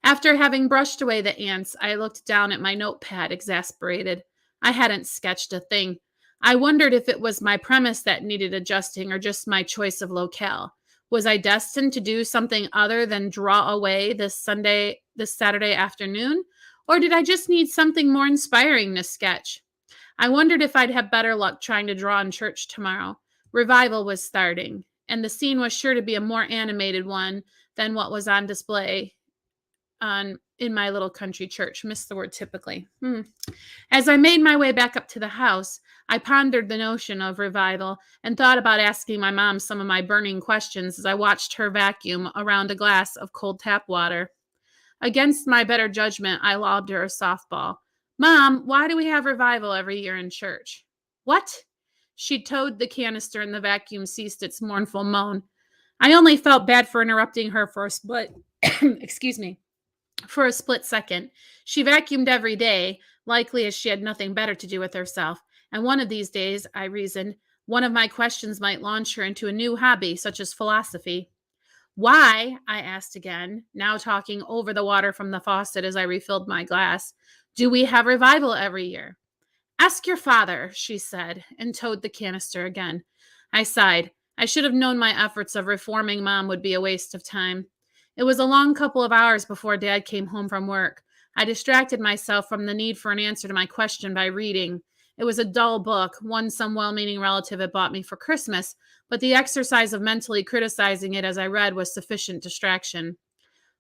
After having brushed away the ants, I looked down at my notepad, exasperated. I hadn't sketched a thing. I wondered if it was my premise that needed adjusting or just my choice of locale. Was I destined to do something other than draw away this Saturday afternoon? Or did I just need something more inspiring to sketch? I wondered if I'd have better luck trying to draw in church tomorrow. Revival was starting, and the scene was sure to be a more animated one than what was on display in my little country church. Missed the word typically. As I made my way back up to the house, I pondered the notion of revival and thought about asking my mom some of my burning questions as I watched her vacuum around a glass of cold tap water. Against my better judgment, I lobbed her a softball. Mom, why do we have revival every year in church? What? She towed the canister and the vacuum ceased its mournful moan. I only felt bad for interrupting her for a split, for a split second. She vacuumed every day, likely as she had nothing better to do with herself. And one of these days, I reasoned, one of my questions might launch her into a new hobby, such as philosophy. Why, I asked again, now talking over the water from the faucet as I refilled my glass, do we have revival every year? Ask your father, she said, and towed the canister again. I sighed. I should have known my efforts of reforming Mom would be a waste of time. It was a long couple of hours before Dad came home from work. I distracted myself from the need for an answer to my question by reading. It was a dull book, one some well-meaning relative had bought me for Christmas, but the exercise of mentally criticizing it as I read was sufficient distraction.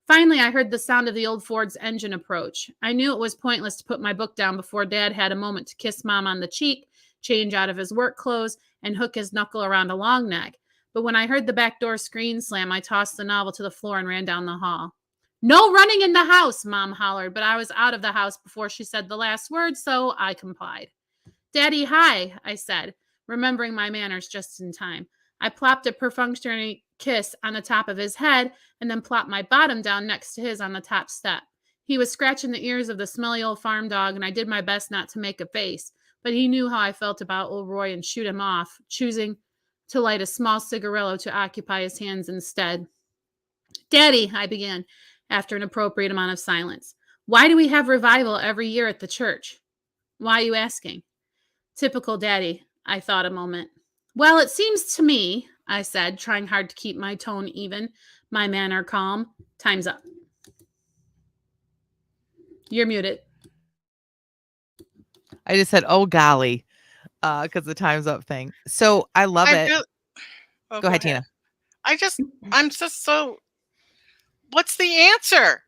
Finally, I heard the sound of the old Ford's engine approach. I knew it was pointless to put my book down before Dad had a moment to kiss Mom on the cheek, change out of his work clothes, and hook his knuckle around a long neck. But when I heard the back door screen slam, I tossed the novel to the floor and ran down the hall. No running in the house, Mom hollered, but I was out of the house before she said the last word, so I complied. Daddy, hi, I said, remembering my manners just in time. I plopped a perfunctory kiss on the top of his head and then plopped my bottom down next to his on the top step. He was scratching the ears of the smelly old farm dog, and I did my best not to make a face, but he knew how I felt about old Roy and shoot him off, choosing to light a small cigarillo to occupy his hands instead. Daddy, I began, after an appropriate amount of silence, why do we have revival every year at the church? Why are you asking? Typical Daddy, I thought a moment. Well, it seems to me, I said, trying hard to keep my tone even, my manner calm. Time's up. You're muted. I just said, oh, golly, because the time's up thing. So I love it. Go ahead, Tina. I'm just so, what's the answer?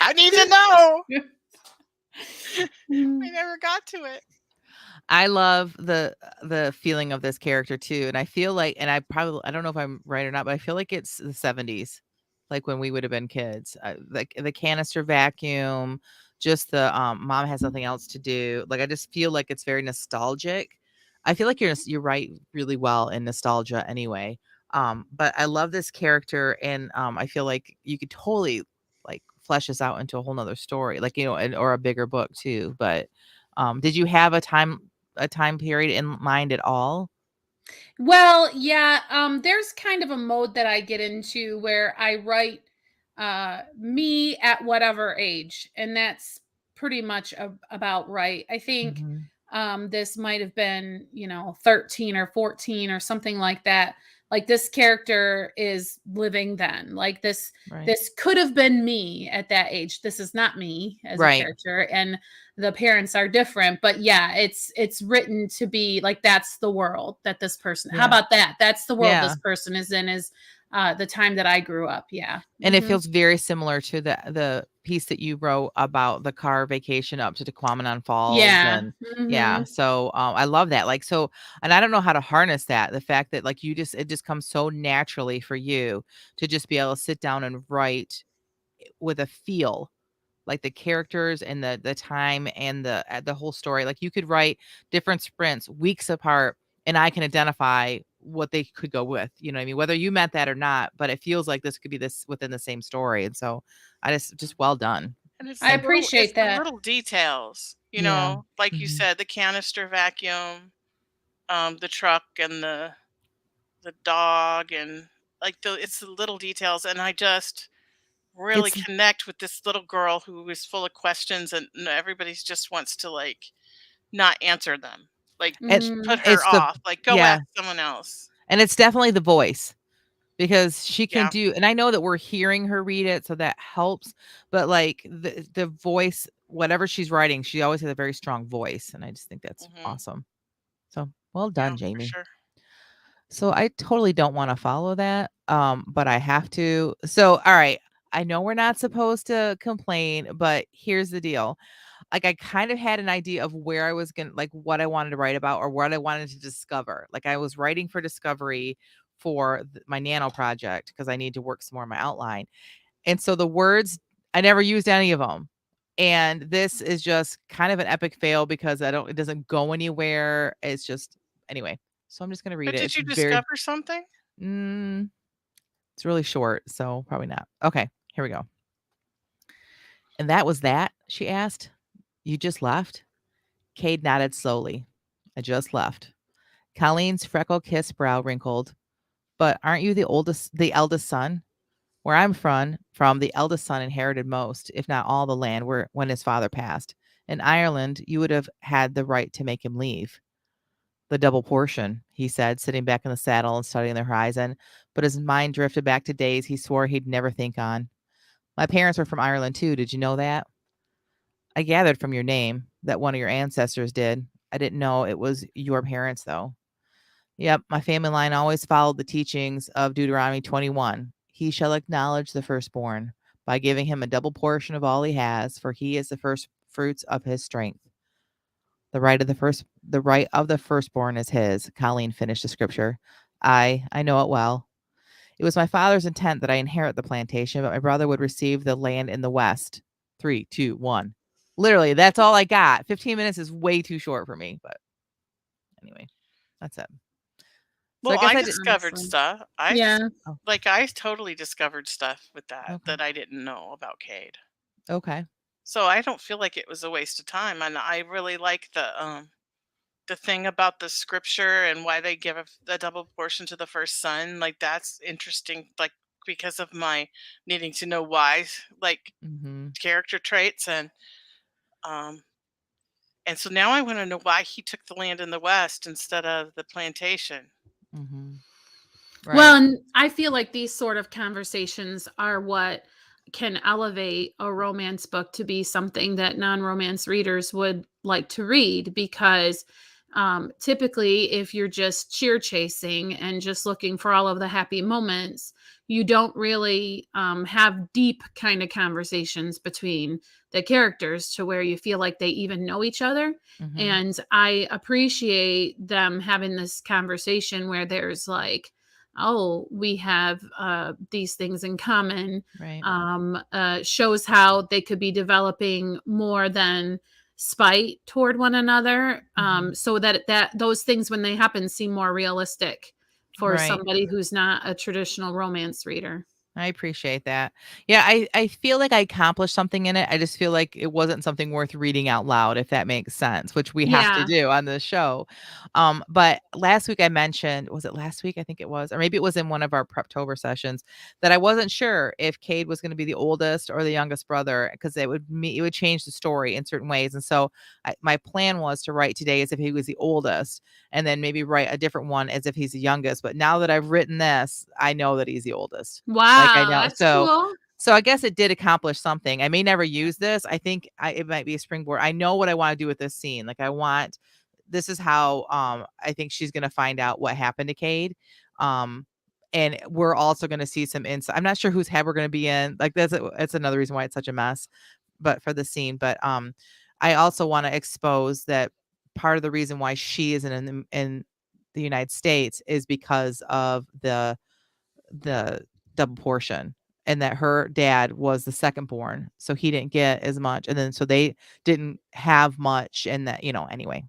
I need to know. We never got to it. I love the feeling of this character too. And I feel like, and I don't know if I'm right or not, but I feel like it's the 70s, like when we would have been kids. Like the canister vacuum, just the mom has nothing else to do. Like I just feel like it's very nostalgic. I feel like you're right really well in nostalgia anyway. But I love this character, and I feel like you could totally like flesh this out into a whole nother story, like, or a bigger book too. But did you have a time period in mind at all? Well, yeah, there's kind of a mode that I get into where I write me at whatever age, and that's pretty much about right. I think this might have been, 13 or 14 or something like that. Like this character is living then. Like this could have been me at that age. This is not me as a character, and the parents are different. But yeah, it's written to be like that's the world that this person. How about that? That's the world this person is in. Is the time that I grew up. Yeah. And it feels very similar to the piece that you wrote about the car vacation up to Tequamanon Falls. Yeah. And so I love that. Like, so, and I don't know how to harness that. The fact that like it just comes so naturally for you to just be able to sit down and write with a feel, like the characters and the time and the whole story. Like you could write different sprints weeks apart, and I can identify what they could go with, you know what I mean? Whether you meant that or not, but it feels like this could be this within the same story. And so I just well done. And I appreciate that. The little details, like you said, the canister vacuum, the truck and the dog, and like it's the little details. And I just really connect with this little girl who is full of questions, and everybody's just wants to like not answer them. Like put her off, like go ask someone else. And it's definitely the voice, because she can do, and I know that we're hearing her read it, so that helps. But like the voice, whatever she's writing, she always has a very strong voice, and I just think that's awesome. So well done, Jamie. For sure. So I totally don't want to follow that, but I have to. So all right, I know we're not supposed to complain, but here's the deal. Like I kind of had an idea of where I was going to, like what I wanted to write about or what I wanted to discover. Like I was writing for Discovery for my nano project because I need to work some more on my outline. And so the words, I never used any of them. And this is just kind of an epic fail because it doesn't go anywhere. It's just, anyway. So I'm just going to read it. Did you discover something? It's really short, so probably not. Okay, here we go. And that was that, she asked. You just left? Cade nodded slowly. I just left. Colleen's freckle-kissed brow wrinkled. But aren't you the eldest son? Where I'm from, the eldest son inherited most, if not all the land when his father passed. In Ireland, you would have had the right to make him leave. The double portion, he said, sitting back in the saddle and studying the horizon. But his mind drifted back to days he swore he'd never think on. My parents were from Ireland, too. Did you know that? I gathered from your name that one of your ancestors did. I didn't know it was your parents, though. Yep, my family line always followed the teachings of Deuteronomy 21. He shall acknowledge the firstborn by giving him a double portion of all he has, for he is the first fruits of his strength. The right of the firstborn is his. Colleen finished the scripture. I know it well. It was my father's intent that I inherit the plantation, but my brother would receive the land in the west. 3, 2, 1. Literally, that's all I got. 15 minutes is way too short for me, but anyway, that's it. Well, so I discovered stuff. I totally discovered stuff with that I didn't know about Cade. Okay. So I don't feel like it was a waste of time, and I really like the thing about the scripture and why they give a double portion to the first son. Like that's interesting. Like because of my needing to know why, like Mhm. character traits um and so now I want to know why he took the land in the West instead of the plantation. Mhm. Well, Right. and I feel like these sort of conversations are what can elevate a romance book to be something that non-romance readers would like to read because typically if you're just cheer chasing and just looking for all of the happy moments, you don't really have deep kind of conversations between the characters to where you feel like they even know each other. Mhm. And I appreciate them having this conversation where there's like, oh, we have these things in common, Right. shows how they could be developing more than spite toward one another, Mhm. so that those things when they happen seem more realistic for Right. somebody who's not a traditional romance reader. I appreciate that. Yeah, I feel like I accomplished something in it. I just feel like it wasn't something worth reading out loud, if that makes sense, which we have to Yeah. do on this show. But last week I mentioned, was it last week? I think it was, or maybe it was in one of our Preptober sessions that I wasn't sure if Cade was going to be the oldest or the youngest brother because it would change the story in certain ways. And so my plan was to write today as if he was the oldest, and then maybe write a different one as if he's the youngest. But now that I've written this, I know that he's the oldest. Like, I Wow, know. that's cool. So I guess it did accomplish something. I may never use this. I think it might be a springboard. I know what I wanna do with this scene. Like, this is how, I think she's gonna find out what happened to Cade. Um, and we're also gonna see some insight. I'm not sure whose head we're gonna be in. Like, that's another reason why it's such a mess, but for the scene. But, I also wanna expose that part of the reason why she isn't in the United States is because of the double portion, and that her dad was the second born, so he didn't get as much, and then so they didn't have much, and that, anyway,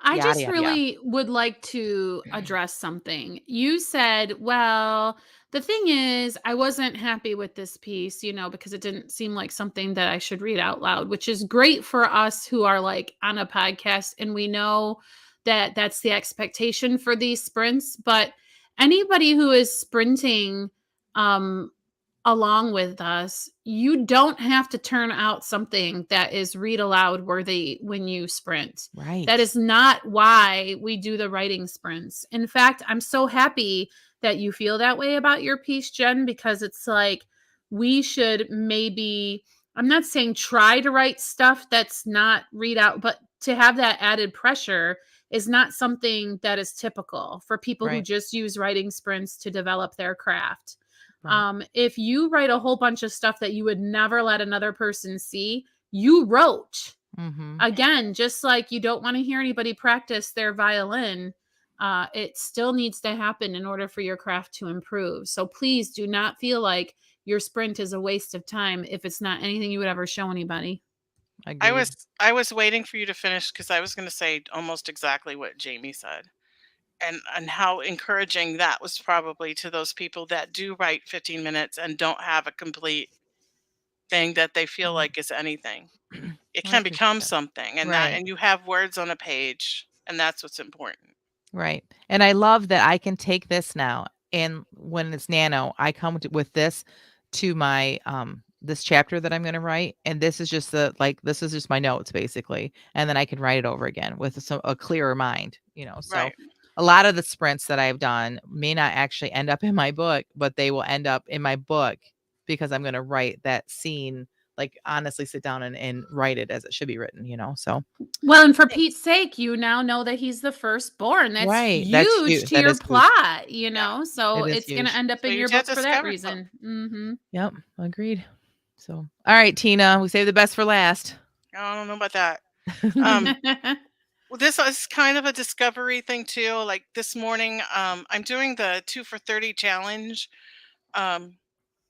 I yada, just yada, yada. really would like to address something. You said, well, the thing is, I wasn't happy with this piece, because it didn't seem like something that I should read out loud, which is great for us who are like on a podcast and we know that that's the expectation for these sprints. But anybody who is sprinting, um, along with us, you don't have to turn out something that is read aloud worthy when you sprint. That Right. is not why we do the writing sprints. In fact, I'm so happy that you feel that way about your piece, Jen, because it's like we should maybe, I'm not saying try to write stuff that's not read out, but to have that added pressure is not something that is typical for people who Right. just use writing sprints to develop their craft. Right. If you write a whole bunch of stuff that you would never let another person see, you wrote. Mhm. Again, just like you don't want to hear anybody practice their violin, it still needs to happen in order for your craft to improve. So please do not feel like your sprint is a waste of time if it's not anything you would ever show anybody. I Agreed. was I was waiting for you to finish because I was going to say almost exactly what Jamie said. And how encouraging that was probably to those people that do write 15 minutes and don't have a complete thing that they feel Mm. like is anything. It I can appreciate become that. something, Right. and you have words on a page, and that's what's important. Right. And I love that I can take this now, and when it's nano, I come with this to my this chapter that I'm going to write, and this is just this is just my notes basically, and then I can write it over again with a clearer mind, So Right. a lot of the sprints that I've done may not actually end up in my book, but they will end up in my book because I'm going to write that scene, like honestly sit down and write it as it should be written. So Well, and for thanks. Pete's sake, you now know that he's the firstborn. That's Right. That's huge huge. to That your is huge. plot, Yeah. so It is it's going to huge. end up So in your your dad book for that discovered them. reason. Hmm. Yep, agreed. So, all right, Tina, we saved the best for last. I don't know about that. Um, well, this is kind of a discovery thing too. Like this morning, I'm doing the 2 for 30 challenge. Um,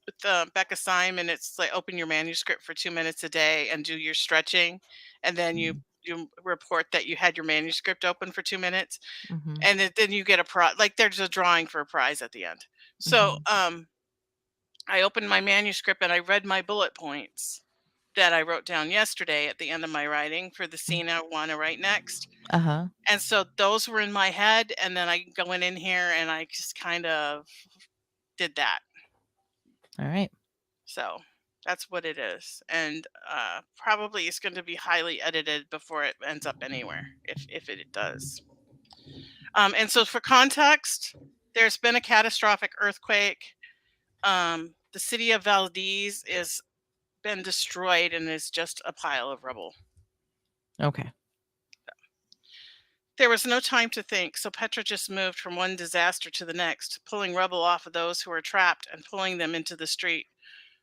with Becca Syme, it's like open your manuscript for 2 minutes a day and do your stretching, and then you Mhm, you report that you had your manuscript open for 2 minutes, mhm, and then you get a prize. Like there's a drawing for a prize at the end. So mhm, I opened my manuscript and I read my bullet points that I wrote down yesterday at the end of my writing for the scene I want to write next. Uh-huh. And so those were in my head, and then I went in here and I just kind of did that. All right. So that's what it is. And probably it's going to be highly edited before it ends up anywhere, if it does. And so for context, there's been a catastrophic earthquake. The city of Valdez is been destroyed and is just a pile of rubble. Okay. There was no time to think, so Petra just moved from one disaster to the next, pulling rubble off of those who were trapped and pulling them into the street,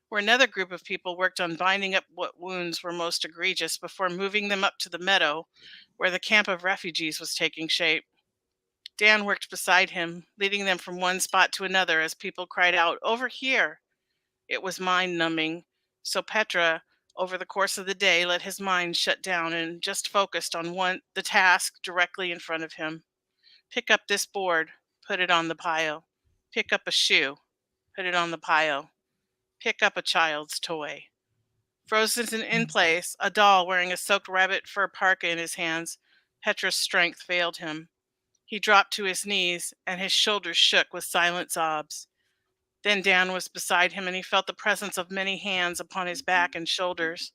where another group of people worked on binding up what wounds were most egregious before moving them up to the meadow, where the camp of refugees was taking shape. Dan worked beside him, leading them from one spot to another as people cried out, "Over here!" It was mind-numbing, so Petra, over the course of the day, let his mind shut down and just focused on the task directly in front of him. Pick up this board, put it on the pile. Pick up a shoe, put it on the pile. Pick up a child's toy. Frozen in place, a doll wearing a soaked rabbit fur parka in his hands, Petra's strength failed him. He dropped to his knees, and his shoulders shook with silent sobs. Then Dan was beside him, and he felt the presence of many hands upon his back and shoulders,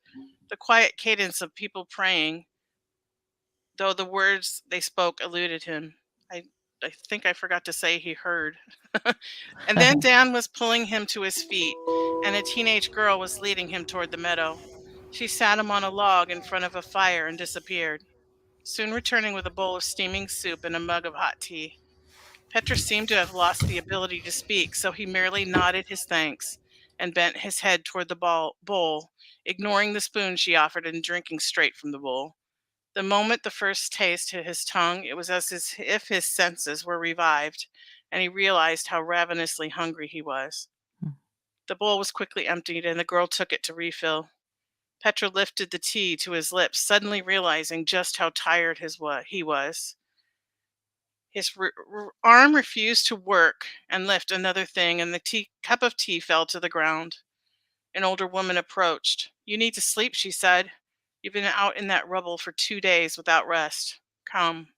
the quiet cadence of people praying, though the words they spoke eluded him. I think I forgot to say he heard. And then Dan was pulling him to his feet, and a teenage girl was leading him toward the meadow. She sat him on a log in front of a fire and disappeared, soon returning with a bowl of steaming soup and a mug of hot tea. Petra seemed to have lost the ability to speak, so he merely nodded his thanks and bent his head toward the bowl, ignoring the spoon she offered and drinking straight from the bowl. The moment the first taste hit his tongue, it was as if his senses were revived, and he realized how ravenously hungry he was. The bowl was quickly emptied, and the girl took it to refill. Petra lifted the tea to his lips, suddenly realizing just how tired he was. His arm refused to work and lift another thing, and the cup of tea fell to the ground. An older woman approached. "You need to sleep," she said. "You've been out in that rubble for 2 days without rest. Come."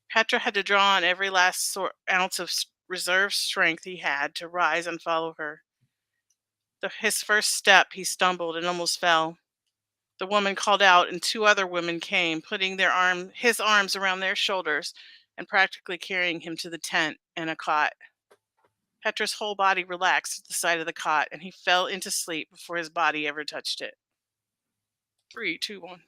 Petra had to draw on every last ounce of reserve strength he had to rise and follow her. His first step, he stumbled and almost fell. The woman called out, and 2 other women came, putting his arms around their shoulders and practically carrying him to the tent and a cot. Petra's whole body relaxed at the side of the cot, and he fell into sleep before his body ever touched it. 3, 2, 1.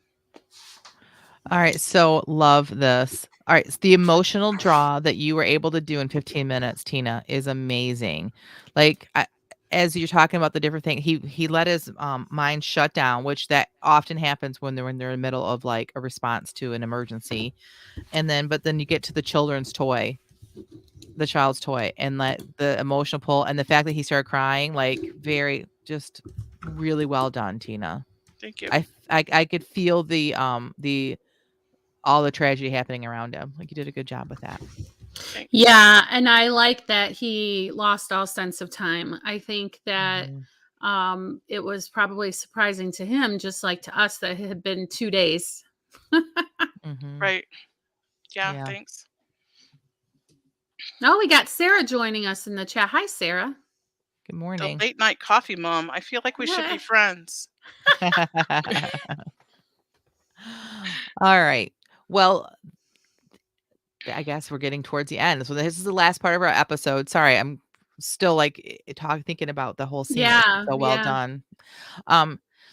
All right, so love this. All right, the emotional draw that you were able to do in 15 minutes, Tina, is amazing. Like, as you're talking about the different things, he let his mind shut down, which that often happens when they're in the middle of like a response to an emergency. And but then you get to the child's toy, and let the emotional pull, and the fact that he started crying, like just really well done, Tina. Thank you. I could feel the all the tragedy happening around him. Like, you did a good job with that. Yeah, and I like that he lost all sense of time. I think that it was probably surprising to him, just like to us, that it had been 2 days. Right. Yeah, thanks. Oh, we got Sarah joining us in the chat. Hi, Sarah. Good morning. The late night coffee mom. I feel like we should be friends. All right. Well, I guess we're getting towards the end. So this is the last part of our episode. Sorry, I'm still like thinking about the whole scene. Yeah. So well done.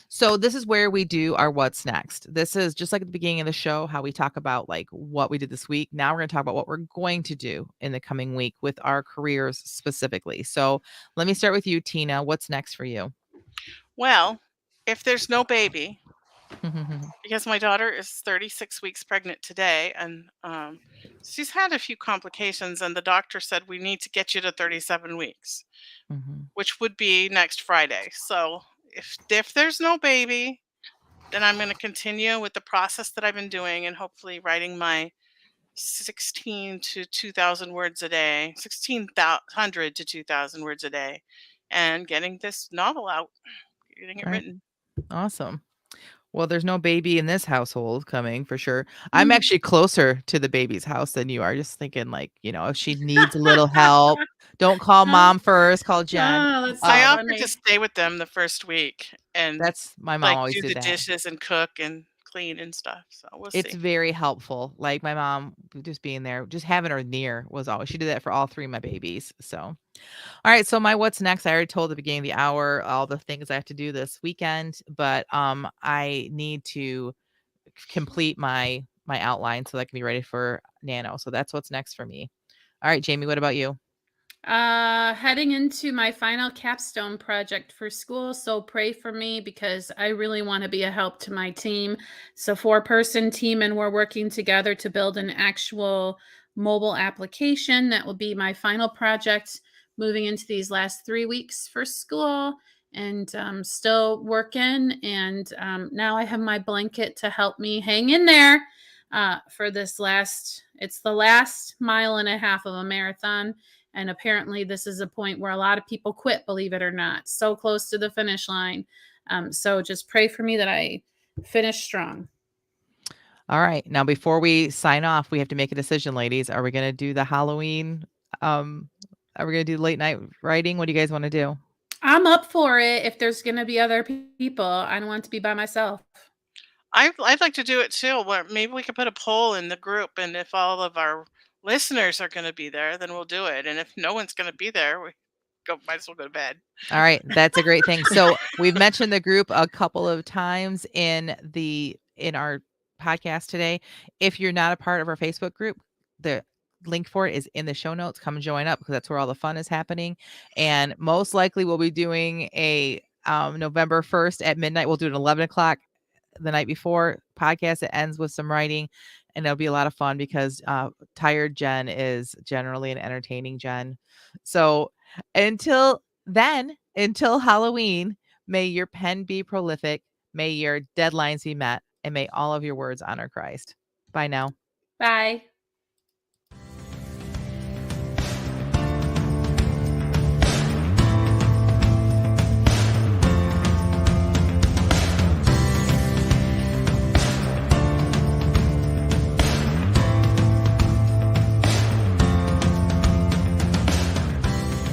So this is where we do our what's next. This is just like at the beginning of the show, how we talk about like what we did this week. Now we're going to talk about what we're going to do in the coming week with our careers specifically. So let me start with you, Tina. What's next for you? Well, if there's no baby, because my daughter is 36 weeks pregnant today, and she's had a few complications, and the doctor said we need to get you to 37 weeks, which would be next Friday. So if there's no baby, then I'm going to continue with the process that I've been doing, and hopefully writing my 16 to 2,000 words a day, 1,600 to 2,000 words a day, and getting this novel out, getting it written. Awesome. Well, there's no baby in this household coming for sure. I'm actually closer to the baby's house than you are. Just thinking like, if she needs a little help, don't call mom first, call Jen. Oh, that's so I offered to funny. stay with them the first week and That's my mom always do did the that. dishes and cook and clean and stuff. So we'll It's see. very helpful. Like my mom just being there, just having her near was always she did that for all 3 of my babies. So, all right, so my what's next, I already told at the beginning of the hour all the things I have to do this weekend, but I need to complete my outline so that I can be ready for Nano. So that's what's next for me. All right, Jamie, what about you? Heading into my final capstone project for school, so pray for me because I really want to be a help to my team. It's a 4-person team, and we're working together to build an actual mobile application that will be my final project moving into these last 3 weeks for school. And still working, and now I have my blanket to help me hang in there for this it's the last mile and a half of a marathon. And apparently, this is a point where a lot of people quit, believe it or not. So close to the finish line. So just pray for me that I finish strong. All right. Now, before we sign off, we have to make a decision, ladies. Are we going to do the Halloween? Are we going to do late night writing? What do you guys want to do? I'm up for it if there's going to be other people. I don't want to be by myself. I'd like to do it too. Where maybe we could put a poll in the group, and if all of our listeners are going to be there, then we'll do it. And if no one's going to be there, we might as well go to bed. All right, that's a great thing. So we've mentioned the group a couple of times in our podcast today. If you're not a part of our Facebook group, the link for it is in the show notes. Come join up because that's where all the fun is happening. And most likely we'll be doing a November 1st at midnight. We'll do it at 11 o'clock the night before podcast. It ends with some writing, and it'll be a lot of fun because tired Jen is generally an entertaining Jen. So until Halloween, may your pen be prolific, may your deadlines be met, and may all of your words honor Christ. Bye now. Bye.